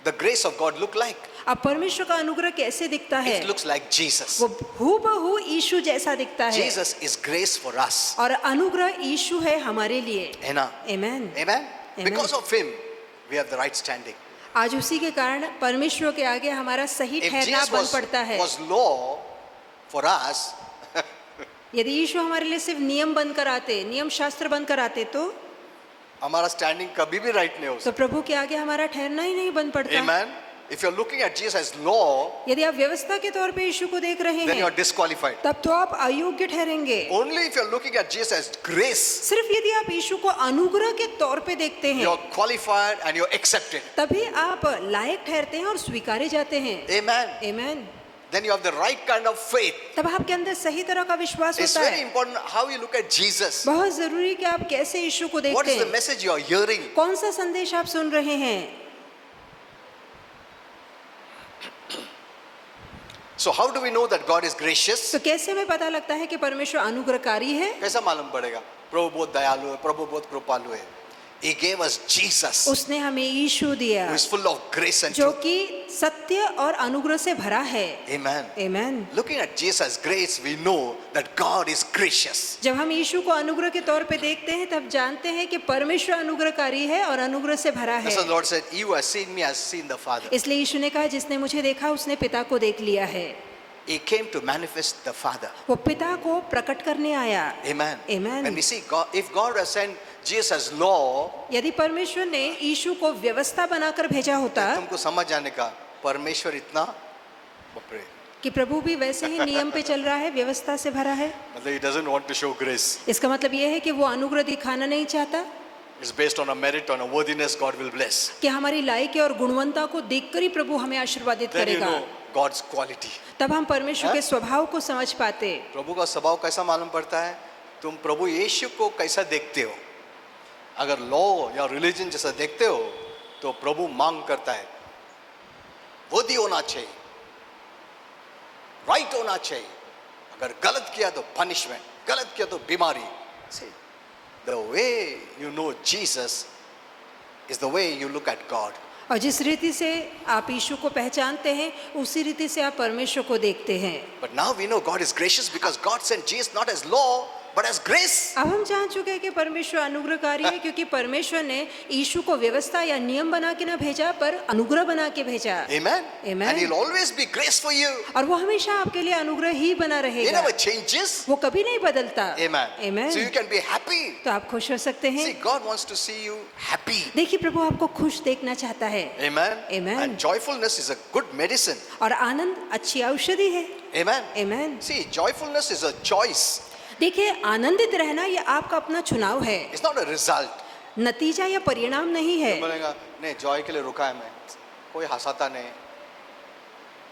the grace of God look like? अब परमेश्वर का अनुग्रह कैसे दिखता है? It looks like Jesus. वो हूबहू यीशु जैसा दिखता है। Jesus is grace for us. और अनुग्रह यीशु है हमारे लिए। Amen. Amen. Amen. Amen. Because of Him, we have the right standing. आज उसी के कारण परमेश्वर के आगे हमारा सही If ठहरना Jesus बन पड़ता है। was law for us, यदि यीशु हमारे लिए सिर्फ नियम बनकर आते, नियम शास्त्र बनकर आते, तो हमारा स्टैंडिंग कभी भी राइट नहीं हो तो प्रभु के आगे हमारा ठहरना ही नहीं बन सकता। पड़ता। Amen. If you're looking at Jesus as law, यदि आप व्यवस्था के तौर पे यीशु को देख रहे then you're हैं, disqualified. तब तो आप अयोग्य ठहरेंगे। Only if you're looking at Jesus as grace, सिर्फ यदि आप यीशु को अनुग्रह के तौर पे देखते हैं, you're qualified and you're accepted. तभी आप लायक ठहरते हैं और स्वीकारे जाते हैं। Amen. आमीन। Then you have the right kind of faith. तब आपके अंदर सही तरह का विश्वास It's होता very है। important how you look at Jesus. बहुत जरूरी कि आप कैसे यीशु को What देखते is the हैं, message you are hearing? कौन सा संदेश आप सुन रहे हैं। So how do we know that God is gracious? तो कैसे हमें पता लगता है कि परमेश्वर अनुग्रहकारी है। कैसा मालूम पड़ेगा? प्रभु बहुत दयालु है, प्रभु बहुत कृपालु है। He gave us Jesus, उसने हमें यीशु दिया who is full of grace and जो truth. कि सत्य और अनुग्रह से भरा है। Amen. आमीन। Looking at Jesus as grace, we know that God is gracious. जब हम यीशु को अनुग्रह के तौर पे देखते हैं, तब जानते हैं कि परमेश्वर अनुग्रहकारी है और अनुग्रह से भरा है। That's why the Lord said, "You have seen me, has seen the Father." इसलिए यीशु ने कहा, जिसने मुझे देखा उसने पिता को देख लिया है। He came to manifest the Father. वो पिता को प्रकट करने आया। Amen. Amen. When we see God, if God has sent Jesus as law, यदि परमेश्वर ने यीशु को व्यवस्था बनाकर भेजा होता, तुमको समझ जाने का परमेश्वर इतना बाप रे, कि प्रभु भी वैसे ही नियम पे चल रहा है, व्यवस्था से भरा है, मतलब he doesn't want to show grace. इसका मतलब ये है कि वो अनुग्रह दिखाना नहीं चाहता It's based on a merit, on a worthiness. God will bless. कि हमारी लायकी और गुणवत्ता को देखकर ही प्रभु हमें आशीर्वादित Then you करेगा। know God's quality. तब हम परमेश्वर के स्वभाव को समझ पाते। प्रभु का स्वभाव कैसा मालूम पड़ता है? तुम प्रभु यीशु को कैसा देखते हो? अगर लॉ या रिलीजन जैसा देखते हो तो प्रभु मांग करता है, वर्दी होना चाहिए, राइट होना चाहिए। अगर गलत किया तो पनिशमेंट, गलत किया तो बीमारी। See, the way you know Jesus is the way you look at God. और जिस रीति से आप यीशु को पहचानते हैं, उसी रीति से आप परमेश्वर को देखते हैं। But now we know God is gracious because God sent Jesus not as law but as grace. अब हम जान चुके हैं कि परमेश्वर अनुग्रहकारी है, क्योंकि परमेश्वर ने यीशु को व्यवस्था या नियम बना के ना भेजा, पर अनुग्रह बना के भेजा। Amen. Amen. And He'll always be grace for you. और वो हमेशा आपके लिए अनुग्रह ही बना He रहेगा, never changes. वो कभी नहीं बदलता। Amen. Amen. So you can be happy. तो आप खुश हो सकते See, हैं। God wants to see you happy. देखिए, प्रभु आपको खुश देखना चाहता है। Amen. Amen. And joyfulness is a good medicine. और आनंद अच्छी औषधि है। Amen. Amen. See, joyfulness is a choice. देखिए, आनंदित रहना ये आपका अपना चुनाव है, It's not a result. नतीजा या परिणाम नहीं है। बोलेगा नहीं, जॉय के लिए रुका है मैं, कोई हंसाता नहीं,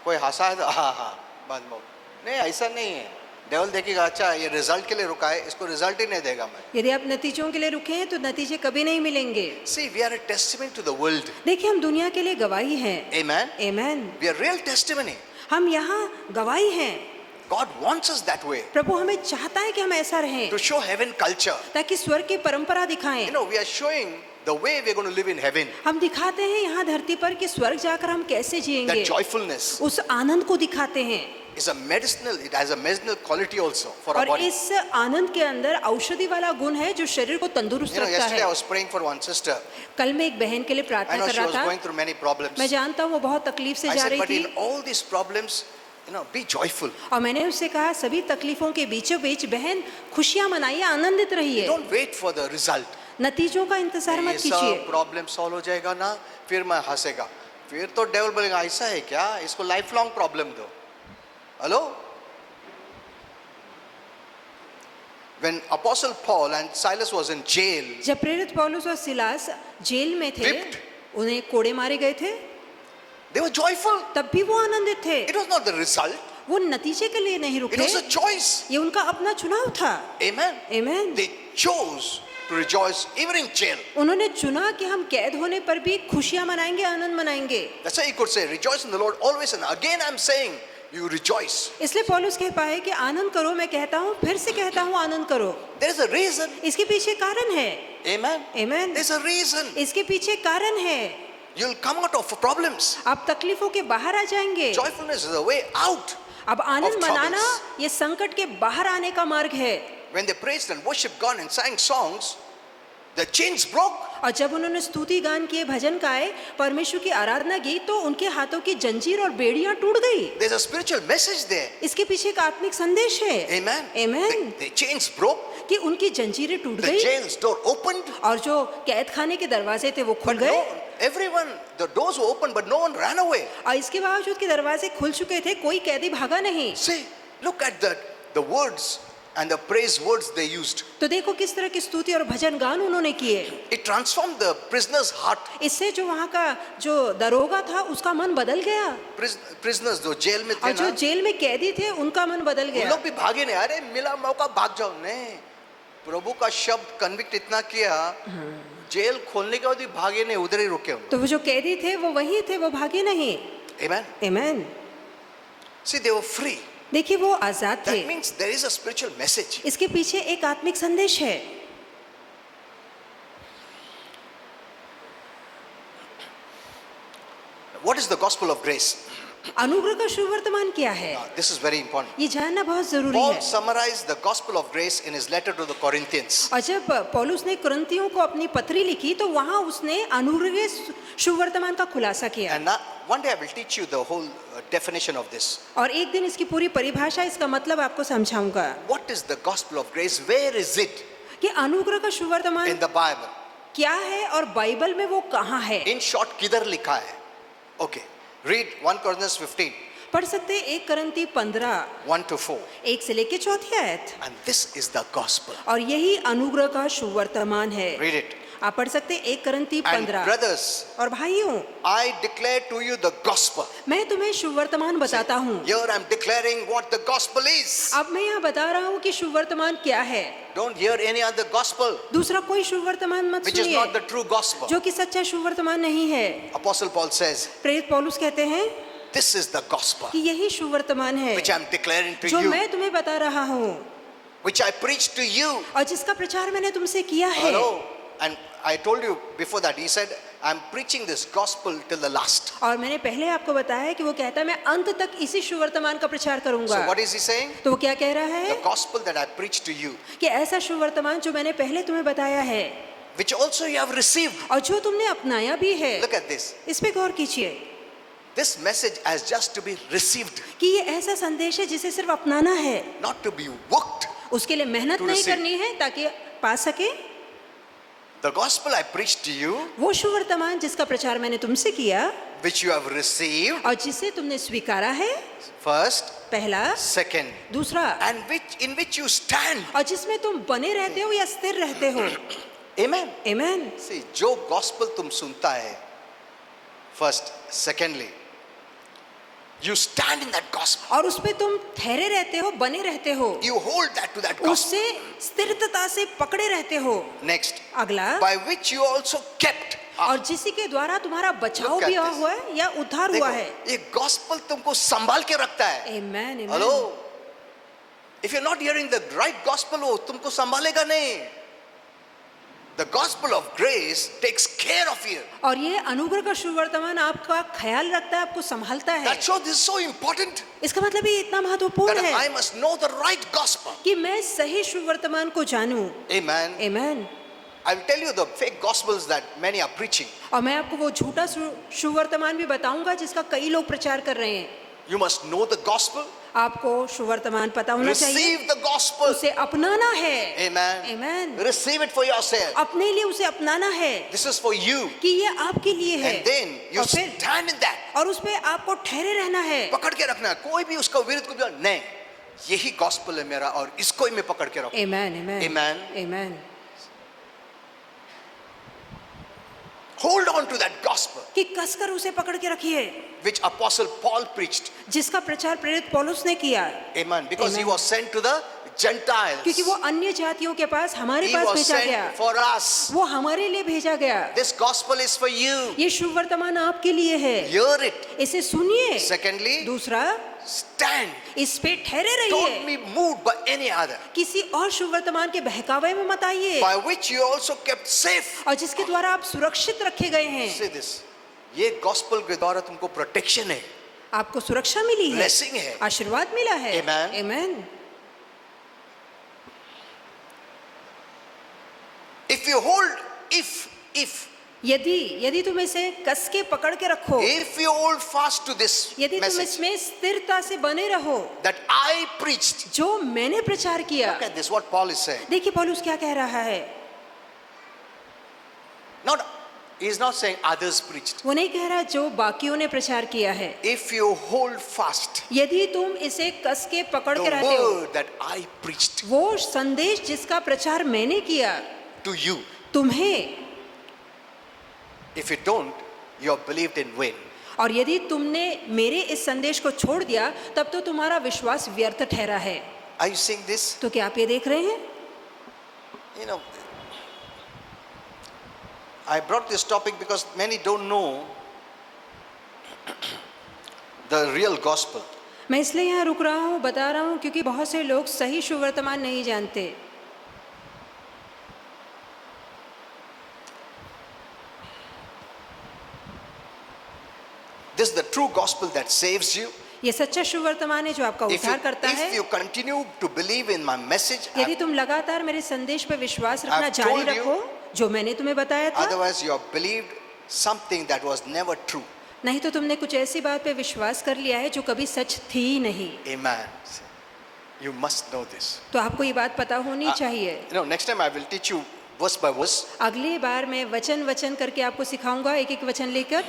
कोई हंसा है तो हाँ हाँ बाद में नहीं, ऐसा नहीं है। डेवल देखेगा, अच्छा ये रिजल्ट के लिए रुका है, इसको रिजल्ट ही नहीं देगा मैं। यदि आप नतीजों के लिए रुके हैं तो नतीजे कभी नहीं मिलेंगे। See, we are a testimony to the world. देखिए, हम दुनिया के लिए गवाही हैं। Amen. आमीन। We are real testimony. हम यहाँ गवाही हैं। God wants us that way प्रभु हमें चाहता है कि हम ऐसा रहें, to show heaven culture. ताकि स्वर्ग की परंपरा दिखाएं। You know, we are showing the way we are going to live in heaven. हम दिखाते हैं यहाँ धरती पर कि स्वर्ग जाकर हम कैसे जिएंगे। That joyfulness उस आनंद को दिखाते हैं। is a medicinal. It has a medicinal quality also for our और body. इस आनंद के अंदर औषधि वाला गुण है जो शरीर को तंदुरुस्त You know, रखता yesterday है। I was praying for one sister. कल मैं एक बहन के लिए I प्रार्थना know कर she रहा was था। going through many problems. मैं जानता हूँ वो बहुत तकलीफ से I जा said, रही but in थी, all these problems, you know, be joyful. और मैंने उससे कहा, सभी तकलीफों के बीचों बीच बहन खुशियां मनाइए, आनंदित रहिए, Don't wait for the result. नतीजों का इंतजार ये मत कीजिए। सब प्रॉब्लम सॉल्व हो जाएगा ना, फिर मैं हंसेगा, फिर तो डेविल बोलेगा ऐसा है क्या, इसको लाइफ लॉन्ग प्रॉब्लम दो। Hello, when Apostle Paul and Silas was in jail, जब प्रेरित पौलुस और सिलास जेल में थे, Whipped. उन्हें कोड़े मारे गए थे, they were joyful. तब भी वो आनंदित थे। It was not the result. वो नतीजे के लिए नहीं It रुके, was a choice. ये उनका अपना चुनाव था। Amen. आमीन। They chose to rejoice even in jail. उन्होंने चुना कि हम कैद होने पर भी खुशियां मनाएंगे, आनंद मनाएंगे। That's why he could say, rejoice in the Lord always. And again I'm saying, you rejoice. इसलिए पौलुस कह पाए कि आनंद करो, मैं कहता हूँ, फिर से कहता हूँ, आनंद करो। There is a reason. इसके पीछे कारण है। Amen. आमीन। There's a reason. इसके पीछे कारण है। You'll come out of problems. आप तकलीफों के बाहर आ जाएंगे। Joyfulness is a way out. अब आनंद of मनाना troubles. ये संकट के बाहर आने का मार्ग है। When they praised and worshiped God and sang songs, the chains broke. और जब उन्होंने स्तुति गान किए, भजन गाए, परमेश्वर की आराधना की, तो उनके हाथों की जंजीर और बेड़ियां टूट गई। There's a spiritual message there. इसके पीछे एक आत्मिक संदेश है। Amen. Amen. The chains broke, कि उनकी जंजीरें टूट the गई jail's door opened. और जो कैद खाने के दरवाजे थे वो खुल But गए। no, everyone, the doors were open, but no one ran away. और इसके बावजूद के दरवाजे खुल चुके थे, कोई कैदी भागा नहीं। See, look at the words and the praise words they used. तो देखो किस तरह की स्तुति और भजन गान उन्होंने किए। It transformed the prisoner's heart. इससे जो वहाँ का जो दरोगा था उसका मन बदल गया, Prisoners जो जेल में थे और जो ना, जेल में कैदी थे उनका मन बदल वो गया। लोग भी भागे नहीं, अरे मिला मौका भाग जाओ। नहीं, प्रभु का शब्द कन्विक्ट इतना किया, जेल खोलने के बाद भी भागे नहीं, उधर ही रुके हम। तो वो जो कैदी थे वो वही थे, वो भागे नहीं। Amen. Amen. See, they were free. देखिए वो आजाद थे। That means there is a spiritual message. इसके पीछे एक आत्मिक संदेश है। What is the gospel of grace? अनुग्रह का सुवर्तमान क्या है? This is very important. ये जानना बहुत जरूरी Paul है। summarized the gospel of grace in his letter to the Corinthians. और जब पौलुस ने कुरिन्थियों को अपनी पत्री लिखी तो वहां उसने अनुग्रह सुवर्तमान का खुलासा किया। And now, one day I will teach you the whole definition of this. और एक दिन इसकी पूरी परिभाषा, इसका मतलब आपको समझाऊंगा What is the gospel of grace? Where is it कि अनुग्रह का सुवर्तमान in the Bible? क्या है और बाइबल में वो कहाँ है। In short, किधर लिखा है? Okay, read 1 Corinthians 15, पढ़ सकते हैं 1 करंती 15 1 to 4. 1 से लेके 4 आयत। And this is the gospel. और यही अनुग्रह का सुवर्तमान है। Read it. आप पढ़ सकते हैं 1 करंती And 15। brothers, और भाइयों, I declare to you the gospel. मैं तुम्हें सुवर्तमान बताता हूँ। Here I'm declaring what the gospel is. अब मैं यहाँ बता रहा हूँ कि सुवर्तमान क्या है। Don't hear any other gospel दूसरा कोई सुवर्तमान मत which is not the सुनिए true gospel. जो कि सच्चा सुवर्तमान नहीं है। Apostle Paul says, प्रेरित पौलुस कहते हैं this is the gospel कि यही सुवर्तमान है which I'm declaring to जो you, मैं तुम्हें बता रहा हूँ which I preached to you. और जिसका प्रचार मैंने तुमसे किया है। Hello. And I told you before that, he said, I'm preaching this gospel till the last. और मैंने पहले आपको बताया कि वो कहता है मैं अंत तक इसी सुवर्तमान का प्रचार करूंगा। So what is he saying? तो वो क्या कह रहा The है gospel that I preached to you, कि ऐसा सुवर्तमान जो मैंने पहले तुम्हें बताया है which also you have received. और जो तुमने अपनाया भी है। Look at this. इस पे गौर कीजिए This message has just to be received, कि ये ऐसा संदेश है जिसे सिर्फ अपनाना है, not to be worked. उसके लिए मेहनत To नहीं receive. करनी है ताकि पा सके। The gospel I preached to you, वो सुवर्तमान जिसका प्रचार मैंने तुमसे किया which you have received, और जिसे तुमने स्वीकारा है, first, पहला, second, दूसरा, and in which you stand. और जिसमें तुम बने रहते हो या स्थिर रहते हो। Amen. आमेन। See, जो gospel तुम सुनता है, first, secondly, you stand in that gospel. और उस पे तुम ठहरे रहते हो, बने रहते हो, You hold that to that gospel. उससे स्थिरता से पकड़े रहते हो। Next, अगला, by which you also kept. और जिसी के द्वारा तुम्हारा बचाव Look at भी this. हुआ है या उद्धार देखो, हुआ है। ये gospel तुमको संभाल के रखता है. आमेन। Hello. If you're not hearing the right gospel, वो तुमको संभालेगा नहीं. The gospel of grace takes care of you. और ये अनुग्रह का सुवर्तमान आपका ख्याल रखता है, आपको संभालता है। That shows this is so important इसका मतलब ये इतना महत्वपूर्ण that I है must know the right gospel. कि मैं सही सुवर्तमान को जानूं। Amen. Amen. I will tell you the fake gospels that many are preaching. और मैं आपको वो झूठा सुवर्तमान भी बताऊंगा जिसका कई लोग प्रचार कर रहे हैं। You must know the gospel, आपको सुवर्तमान पता होना चाहिए, receive the gospel. उसे अपनाना है। Amen. Amen. Receive it for yourself. अपने लिए उसे अपनाना है This is for you. कि ये आपके लिए है। And then you और फिर stand in that. और उस पे आपको ठहरे रहना है। पकड़ के रखना है, कोई भी उसका विरुद्ध को भी नहीं, यही gospel है मेरा और इसको ही मैं पकड़ के रखूं. आमेन। आमेन। Amen. Amen. Hold on to that gospel कि कसकर उसे पकड़ के रखिए which Apostle Paul preached. जिसका प्रचार प्रेरित पौलुस ने किया, Amen. Because he Amen. was sent to the Gentiles. क्योंकि वो अन्य जातियों के पास हमारे He पास was भेजा गया, sent for us. वो हमारे लिए भेजा गया। This gospel is for you. ये सुवर्तमान आपके लिए है, Hear it. इसे सुनिए। Secondly, दूसरा, stand. इस पे ठहरे Don't रहिए, be moved by any other. किसी और सुवर्तमान के बहकावे में मत आइए, By which you also kept safe. और जिसके द्वारा आप सुरक्षित रखे गए हैं। Say this. ये gospel के द्वारा तुमको protection है. आपको सुरक्षा मिली है, Blessing है. आशीर्वाद मिला है। Amen. आमेन। If यदि तुम इसे कस के पकड़ के रखो, if you hold fast to this यदि तुम message इसमें स्थिरता से बने रहो, that I preached. जो मैंने प्रचार किया। Look at this, what Paul is saying. देखिए पौलुस क्या कह रहा है। Not, he is not saying others preached. वो नहीं कह रहा जो बाकियों ने प्रचार किया है। If you hold fast यदि तुम इसे कस के पकड़ the के रहते हो, word that I preached वो संदेश जिसका प्रचार मैंने किया to you, तुम्हें, if you don't, you are believed in vain. और यदि तुमने मेरे इस संदेश को छोड़ दिया तब तो तुम्हारा विश्वास व्यर्थ ठहरा है। Are you seeing this? तो क्या आप ये देख रहे हैं? You know, I brought this topic because many don't know the real gospel. मैं इसलिए यहाँ रुक रहा हूँ, बता रहा हूँ, क्योंकि बहुत से लोग सही सुवर्तमान नहीं जानते। This is the true gospel that saves you. ये सच्चा सुवर्तमान है जो आपका उद्धार करता है। If you continue to believe in my message, यदि तुम लगातार मेरे संदेश पर विश्वास रखना I've जारी told you, रखो, जो मैंने तुम्हें बताया था, otherwise you have believed something that was never true. नहीं तो तुमने कुछ ऐसी बात पे विश्वास कर लिया है जो कभी सच थी ही नहीं। Amen. You must know this. तो आपको ये बात पता होनी चाहिए। You know, next time I will teach you verse by verse. अगली बार मैं वचन वचन करके आपको सिखाऊंगा, एक एक वचन लेकर।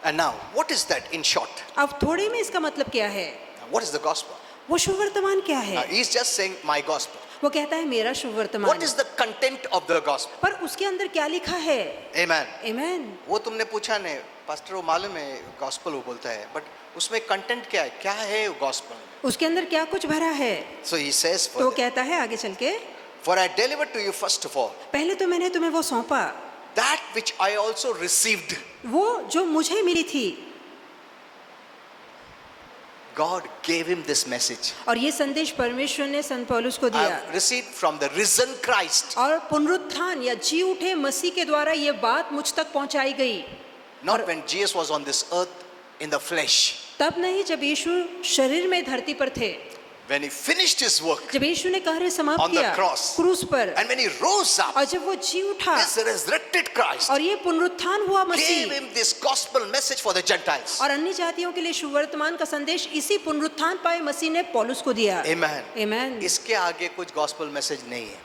And now, what is that in short? अब थोड़े में इसका मतलब क्या है? What is the gospel? वो सुवर्तमान क्या Now, है? he's just saying my gospel. वो कहता है मेरा सुवर्तमान। What is the content of the gospel? पर उसके अंदर क्या लिखा है? Amen. आमेन। वो तुमने पूछा नहीं, पास्टर वो मालूम है gospel वो बोलता है, but उसमें content क्या है? क्या है वो gospel? उसके अंदर क्या कुछ भरा है? So he says, तो कहता है आगे चल के, for I delivered to you first of all पहले तो मैंने तुम्हें वो सौंपा, that which I also received. वो जो मुझे मिली थी। God gave him this message. और ये संदेश परमेश्वर ने संत पौलुस को I दिया। have received from the risen Christ. और पुनरुत्थान या जी उठे मसीह के द्वारा ये बात मुझ तक पहुंचाई गई। Not when Jesus was on this earth in the flesh. तब नहीं जब यीशु शरीर में धरती पर थे, When he finished his work जब यीशु ने कार्य समाप्त on the किया cross, क्रूस पर, and when he rose up, और जब वो जी उठा this resurrected Christ और ये पुनरुत्थान हुआ gave Masih, him this gospel message for the Gentiles. और अन्य जातियों के लिए सुवर्तमान का संदेश इसी पुनरुत्थान पाए मसीह ने पौलुस को दिया। Amen. आमेन। इसके आगे कुछ gospel message नहीं है.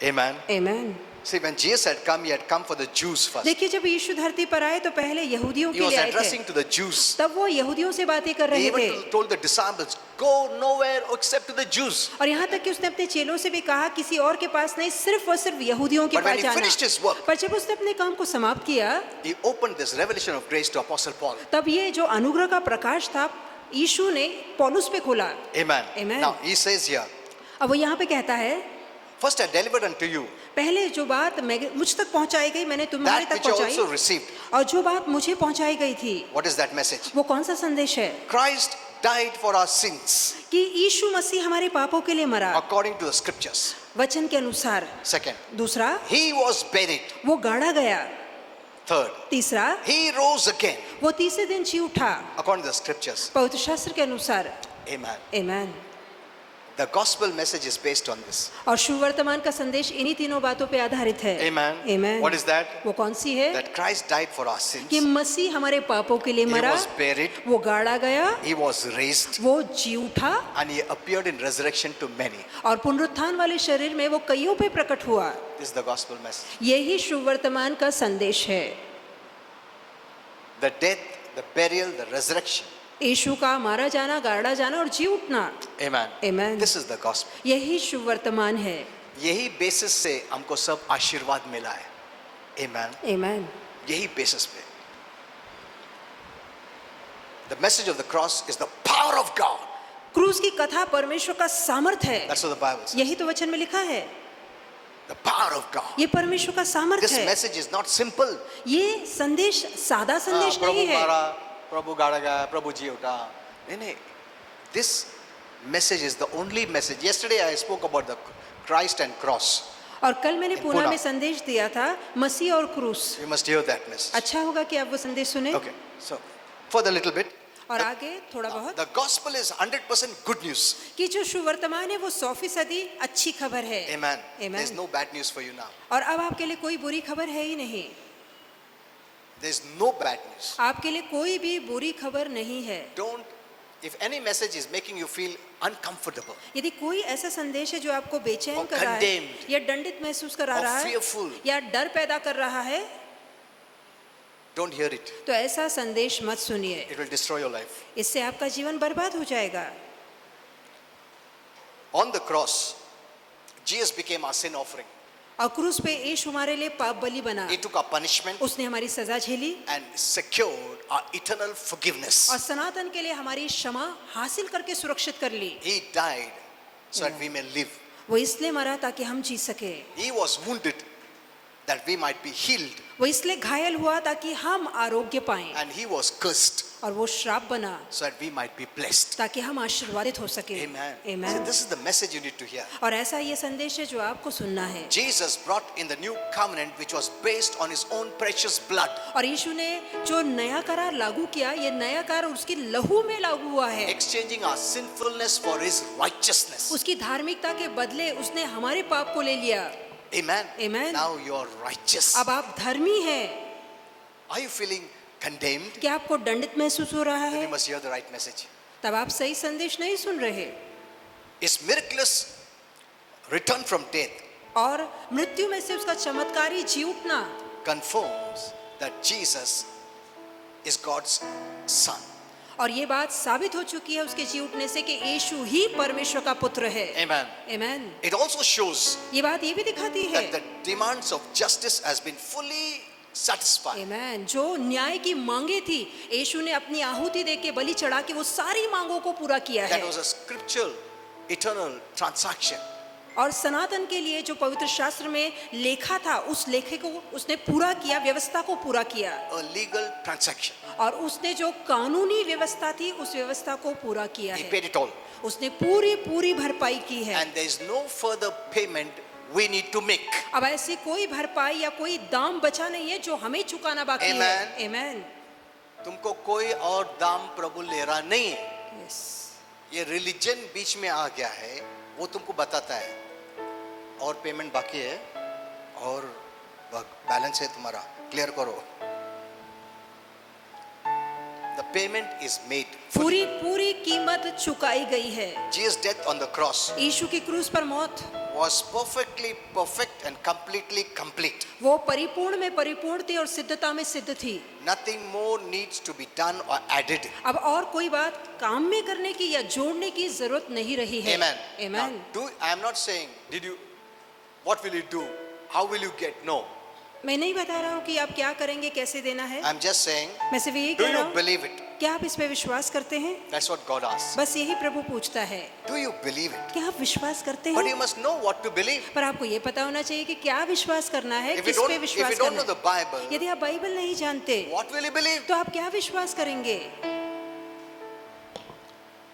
Amen. Amen. See, when Jesus had come, he had come for the Jews first. देखिए जब यीशु धरती पर आए तो पहले यहूदियों He के was लिए आए addressing थे, to the Jews. तब वो यहूदियों से बातें कर He रहे थे। even told the disciples, go nowhere except to the Jews. और यहाँ तक कि उसने अपने चेलों से भी कहा किसी और के पास नहीं, सिर्फ और सिर्फ यहूदियों के But when pass he finished जाना। his work, पर जब उसने अपने काम को समाप्त किया, he opened this revelation of grace to Apostle Paul. तब ये जो अनुग्रह का प्रकाश था यीशु ने पौलुस पे खोला। Amen. Amen. Now he says here, अब वो यहाँ पे कहता है, first I delivered unto you पहले जो बात मुझ तक पहुंचाई गई मैंने तुम्हारे that तक which I पहुंचाई, also received. और जो बात मुझे पहुंचाई गई थी, What is that message? वो कौन सा संदेश है? Christ died for our sins कि यीशु मसीह हमारे पापों के लिए मरा according to the scriptures. वचन के अनुसार। Second, दूसरा, he was buried. वो गाड़ा गया। Third, तीसरा, he rose again वो तीसरे दिन जी उठा according to the scriptures. पवित्र शास्त्र के अनुसार। Amen. Amen. The gospel message is based on this. और सुवर्तमान का संदेश इन्हीं तीनों बातों पे आधारित है। Amen. Amen. What is that? वो कौन सी है? That Christ died for our sins. कि मसीह हमारे पापों के लिए He मरा, was buried. वो गाड़ा गया, He was raised. वो जी उठा, And he appeared in resurrection to many. और पुनरुत्थान वाले शरीर में वो कईयों पे प्रकट हुआ। This is the gospel message. यही सुवर्तमान का संदेश है। The death, the burial, the resurrection. यीशु का मारा जाना, गाड़ा जाना और जी उठना। Amen. Amen. This is the gospel. यही सुवर्तमान है। यही बेसिस से हमको सब आशीर्वाद मिला है. Amen. आमेन। यही बेसिस पे. The message of the cross is the power of God. क्रूस की कथा परमेश्वर का सामर्थ है। That's what the Bible says. यही तो वचन में लिखा है। The power of God. ये परमेश्वर का सामर्थ This है। message is not simple. ये संदेश सादा संदेश प्रभु नहीं है। मारा, प्रभु गाड़ा गया, प्रभु जी उठा. नहीं. This message is the only message. Yesterday I spoke about the Christ and cross. और कल मैंने In पुणे Pune. में संदेश दिया था मसीह और क्रूस। You must hear that message. अच्छा होगा कि आप वो संदेश सुने। Okay. So, for the little bit. और आगे थोड़ा बहुत The gospel is 100% good news. कि जो सुवर्तमान है वो 100% अच्छी खबर है। Amen. Amen. There's no bad news for you now. और अब आपके लिए कोई बुरी खबर है ही नहीं, There's no bad news. आपके लिए कोई भी बुरी खबर नहीं है। Don't, if any message is making you feel uncomfortable यदि कोई ऐसा संदेश है जो आपको बेचैन Or कर रहा है condemned, या दंडित महसूस करा or रहा है fearful, या डर पैदा कर रहा है, don't hear it. तो ऐसा संदेश मत सुनिए, It will destroy your life. इससे आपका जीवन बर्बाद हो जाएगा। On the cross, Jesus became our sin offering. और क्रूस पे यीशु हमारे लिए पाप बलि बना, He took our punishment उसने हमारी सजा झेली and secured our eternal forgiveness. और सनातन के लिए हमारी क्षमा हासिल करके सुरक्षित कर ली। He died so that we may live. वो इसलिए मरा ताकि हम जी सके, He was wounded that we might be healed. वो इसलिए घायल हुआ ताकि हम आरोग्य पाएं, And he was cursed और वो श्राप बना so that we might be blessed. ताकि हम आशीर्वादित हो सके। Amen. Amen. See, this is the message you need to hear. और ऐसा ये संदेश है जो आपको सुनना है। Jesus brought in the new covenant which was based on his own precious blood, और यीशु ने जो नया करार लागू किया, ये नया करार उसकी लहू में लागू हुआ है। exchanging our sinfulness for his righteousness. उसकी धार्मिकता के बदले उसने हमारे पाप को ले लिया। Amen. Amen. Now you are righteous. अब आप धर्मी हैं। Are you feeling condemned? क्या आपको दंडित महसूस हो रहा Then है? you must hear the right message. तब आप सही संदेश नहीं सुन रहे। His miraculous return from death और मृत्यु में से उसका चमत्कारी जी उठना confirms that Jesus is God's son. और ये बात साबित हो चुकी है उसके जी उठने से कि यीशु ही परमेश्वर का पुत्र है। Amen. Amen. It also shows ये बात ये भी दिखाती है, that the demands of justice has been fully satisfied. आमेन, जो न्याय की मांगे थी यीशु ने अपनी आहुति दे के बलि चढ़ा के वो सारी मांगों को पूरा किया That है। was a scriptural, eternal transaction. और सनातन के लिए जो पवित्र शास्त्र में लेखा था उस लेखे को उसने पूरा किया, व्यवस्था को पूरा किया। A legal transaction. और उसने जो कानूनी व्यवस्था थी उस व्यवस्था को पूरा किया He है। paid it all. उसने पूरी भरपाई की है। And there is no further payment we need to make. अब ऐसी कोई भरपाई या कोई दाम बचा नहीं है जो हमें चुकाना बाकी है। Amen. आमेन। तुमको कोई और दाम प्रभु ले रहा नहीं है। यस। ये रिलीजन बीच में आ गया है, वो तुमको बताता है और पेमेंट बाकी है और बैलेंस है तुम्हारा, क्लियर करो। The payment is made. पूरी कीमत चुकाई गई है। Jesus' death on the cross यीशु की क्रूस पर मौत was perfectly perfect and completely complete. वो परिपूर्ण में परिपूर्ण थी और सिद्धता में सिद्ध थी। Nothing more needs to be done or added. अब और कोई बात काम में करने की या जोड़ने की जरूरत नहीं रही है। Amen. Amen. Now, I am not saying, what will you do? How will you get? No. मैं नहीं बता रहा हूँ कि आप क्या करेंगे, कैसे देना है। I am just saying, मैं सिर्फ यही do कह रहा you हूँ, believe it? क्या आप इस पे विश्वास करते हैं? That's what God asks. बस यही प्रभु पूछता है, Do you believe it? क्या आप विश्वास करते But हैं? you must know what to believe. पर आपको ये पता होना चाहिए कि क्या विश्वास करना है, If you किस पे don't, if विश्वास you don't know करना the है। Bible, यदि आप बाइबल नहीं जानते what will you believe? तो आप क्या विश्वास करेंगे?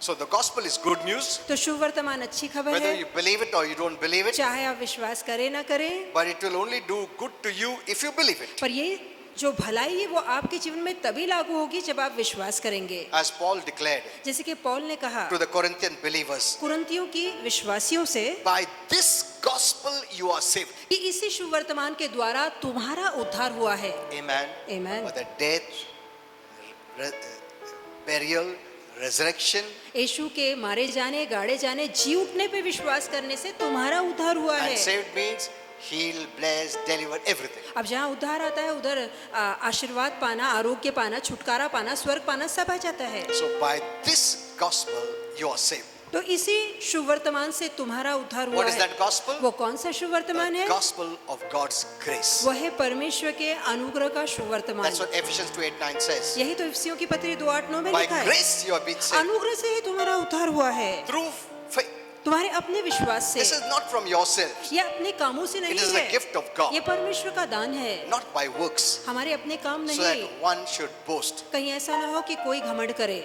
So the gospel is good news, तो शुभ वर्तमान अच्छी खबर whether है, you believe it or you don't believe it. चाहे आप विश्वास करें ना करें, But it will only do good to you if you believe it. पर ये जो भलाई है वो आपके जीवन में तभी लागू होगी जब आप विश्वास करेंगे। As Paul declared जैसे कि पौल ने कहा to the Corinthian believers, कुरिन्थियों की विश्वासियों से by this gospel you are saved. कि इसी शुभ वर्तमान के द्वारा तुम्हारा उद्धार हुआ है। Amen. Amen. For the death, burial, resurrection, यीशु के मारे जाने, गाड़े जाने, जी उठने पे विश्वास करने से तुम्हारा उद्धार हुआ है। and saved means heal, bless, deliver, everything. अब जहाँ उद्धार आता है उधर आशीर्वाद पाना, आरोग्य पाना, छुटकारा पाना, स्वर्ग पाना सब आ जाता है। So by this gospel you are saved. तो इसी शुभ वर्तमान से तुम्हारा उद्धार हुआ What is है। that gospel? वो कौन सा शुभ वर्तमान The है? gospel of God's grace. वह है परमेश्वर के अनुग्रह का शुभ वर्तमान। That's what Ephesians 2:8-9 says. यही तो इफिसियों की पत्री 2:8-9 में By लिखा है। grace you have been saved अनुग्रह से ही तुम्हारा उद्धार हुआ है, through faith. तुम्हारे अपने विश्वास से। This is not from yourself. ये अपने कामों से It नहीं is है, the gift of God, ये परमेश्वर का दान है, not by works, हमारे अपने काम so नहीं। that one should boast. कहीं ऐसा ना हो कि कोई घमंड करे।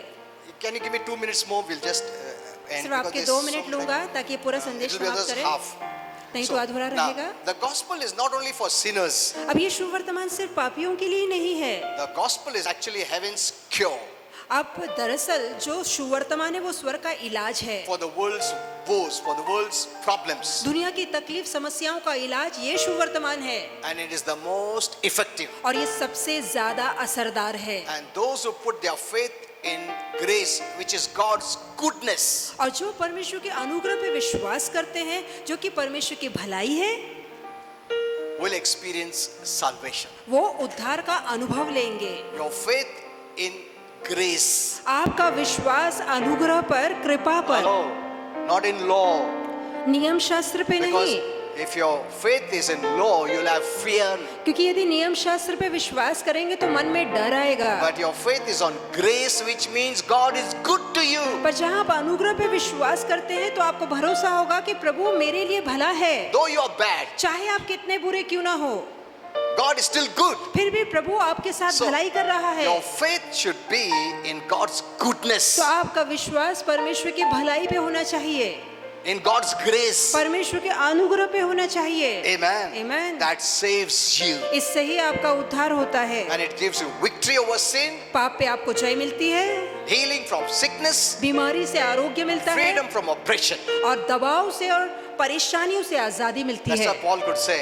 Can you give me 2 minutes more? We'll just end. सिर्फ because आपके there's 2 so मिनट many- लूंगा ताकि ये पूरा It संदेश will be समाप्त just करें, half. नहीं So, तो अधूरा now, रहेगा। the gospel is not only for sinners. अब ये शुभ वर्तमान सिर्फ पापियों के लिए नहीं है, The gospel is actually heaven's cure. अब दरअसल जो सुवर्तमान है वो स्वर का इलाज है। for the world's woes, for the world's problems. दुनिया की तकलीफ समस्याओं का इलाज ये सुवर्तमान है And it is the most effective. और ये सबसे ज्यादा असरदार है। And those who put their faith in grace, which is God's goodness, और जो परमेश्वर के अनुग्रह पे विश्वास करते हैं जो कि परमेश्वर की भलाई है, will experience salvation. वो उद्धार का अनुभव लेंगे। Your faith in grace. आपका विश्वास अनुग्रह पर, कृपा पर, Hello, not in law. नियम शास्त्र पे Because नहीं, if your faith is in law, you'll have fear. क्योंकि यदि नियम शास्त्र पे विश्वास करेंगे तो मन में डर आएगा। But your faith is on grace, which means God is good to you. पर जहाँ आप अनुग्रह पे विश्वास करते हैं तो आपको भरोसा होगा कि प्रभु मेरे लिए भला है। Though you are bad, चाहे आप कितने बुरे क्यों ना हो, God is still good. फिर भी प्रभु आपके साथ So, भलाई कर रहा है। your faith should be in God's goodness, तो आपका विश्वास परमेश्वर की भलाई पे होना चाहिए, in God's grace. परमेश्वर के अनुग्रह पे होना चाहिए। Amen. Amen. That saves you. इससे ही आपका उद्धार होता है। And it gives you victory over sin, पाप पे आपको जय मिलती है, healing from sickness, बीमारी से आरोग्य मिलता है freedom from oppression. और दबाव से और परेशानियों से आजादी मिलती That's है। what Paul could say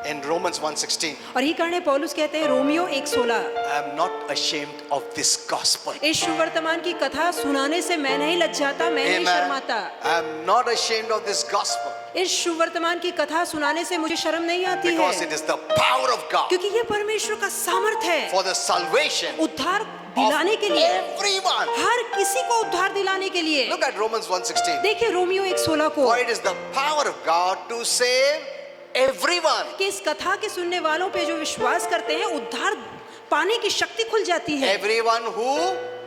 in Romans 1:16. और यही कारण है पौलुस कहते हैं Romeo 1:16, I am not ashamed of this gospel. इस सुवर्तमान की कथा सुनाने से मैं नहीं लज्जाता, मैं नहीं शर्माता। I am not ashamed of this gospel इस सुवर्तमान की कथा सुनाने से मुझे शर्म नहीं आती because है, it is the power of God क्योंकि ये परमेश्वर का सामर्थ है for the salvation उद्धार of दिलाने के लिए, everyone. हर किसी को उद्धार दिलाने के लिए। Look at Romans 1:16. देखिए रोमियो 1:16 को, For it is the power of God to save everyone. कि इस कथा के सुनने वालों पे जो विश्वास करते हैं उद्धार पाने की शक्ति खुल जाती है। Everyone who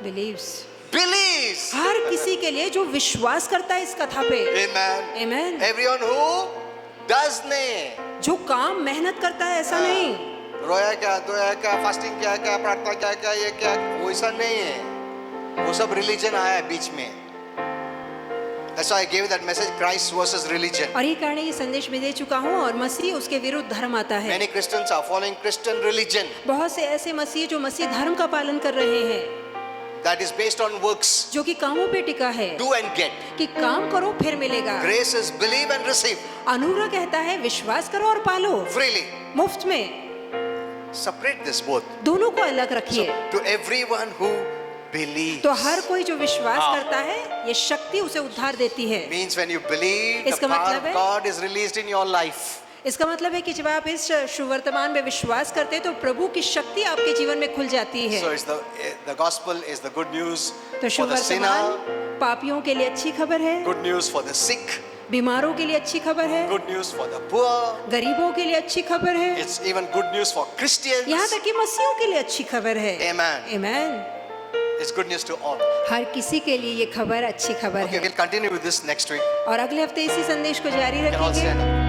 believes, believes. हर किसी के लिए जो विश्वास करता है इस कथा पे। Amen. Amen. Everyone who does नहीं, जो काम मेहनत करता है ऐसा नहीं, रोया क्या, धोया क्या, फास्टिंग क्या क्या, प्रार्थना क्या क्या, ये क्या, वो ऐसा नहीं है। वो सब रिलीजन आया है बीच में। That's why I gave that message, Christ versus religion. और ये कारण ये संदेश मैं दे चुका हूँ और मसीह उसके विरुद्ध धर्म आता है। Many Christians are following Christian religion बहुत से ऐसे मसीह जो मसीह धर्म का पालन कर रहे हैं, that is based on works. जो कि कामों पे टिका है, Do and get. कि काम करो फिर मिलेगा। Grace is believe and receive अनुग्रह कहता है विश्वास करो और पालो freely. मुफ्त में। Separate this both. दोनों को अलग रखिए। To everyone who believes. तो हर कोई जो विश्वास करता है ये शक्ति उसे उद्धार देती है। Means when you believe, the इसका power मतलब of है- God is released in your life. इसका मतलब है कि जब आप इस सुवर्तमान में विश्वास करते हैं तो प्रभु की शक्ति आपके जीवन में खुल जाती है। So it's the gospel is the good news तो for the sinner, सुवर्तमान पापियों के लिए अच्छी खबर है, good news for the sick, बीमारों के लिए अच्छी खबर है, good news for the poor. गरीबों के लिए अच्छी खबर है, It's even good news for Christians. यहाँ तक कि मसीहों के लिए अच्छी खबर है। Amen. Amen. It's good news to all. हर किसी के लिए ये खबर अच्छी खबर Okay, है। we'll continue with this next week. और अगले हफ्ते इसी संदेश को जारी You can all रखेंगे। stand up.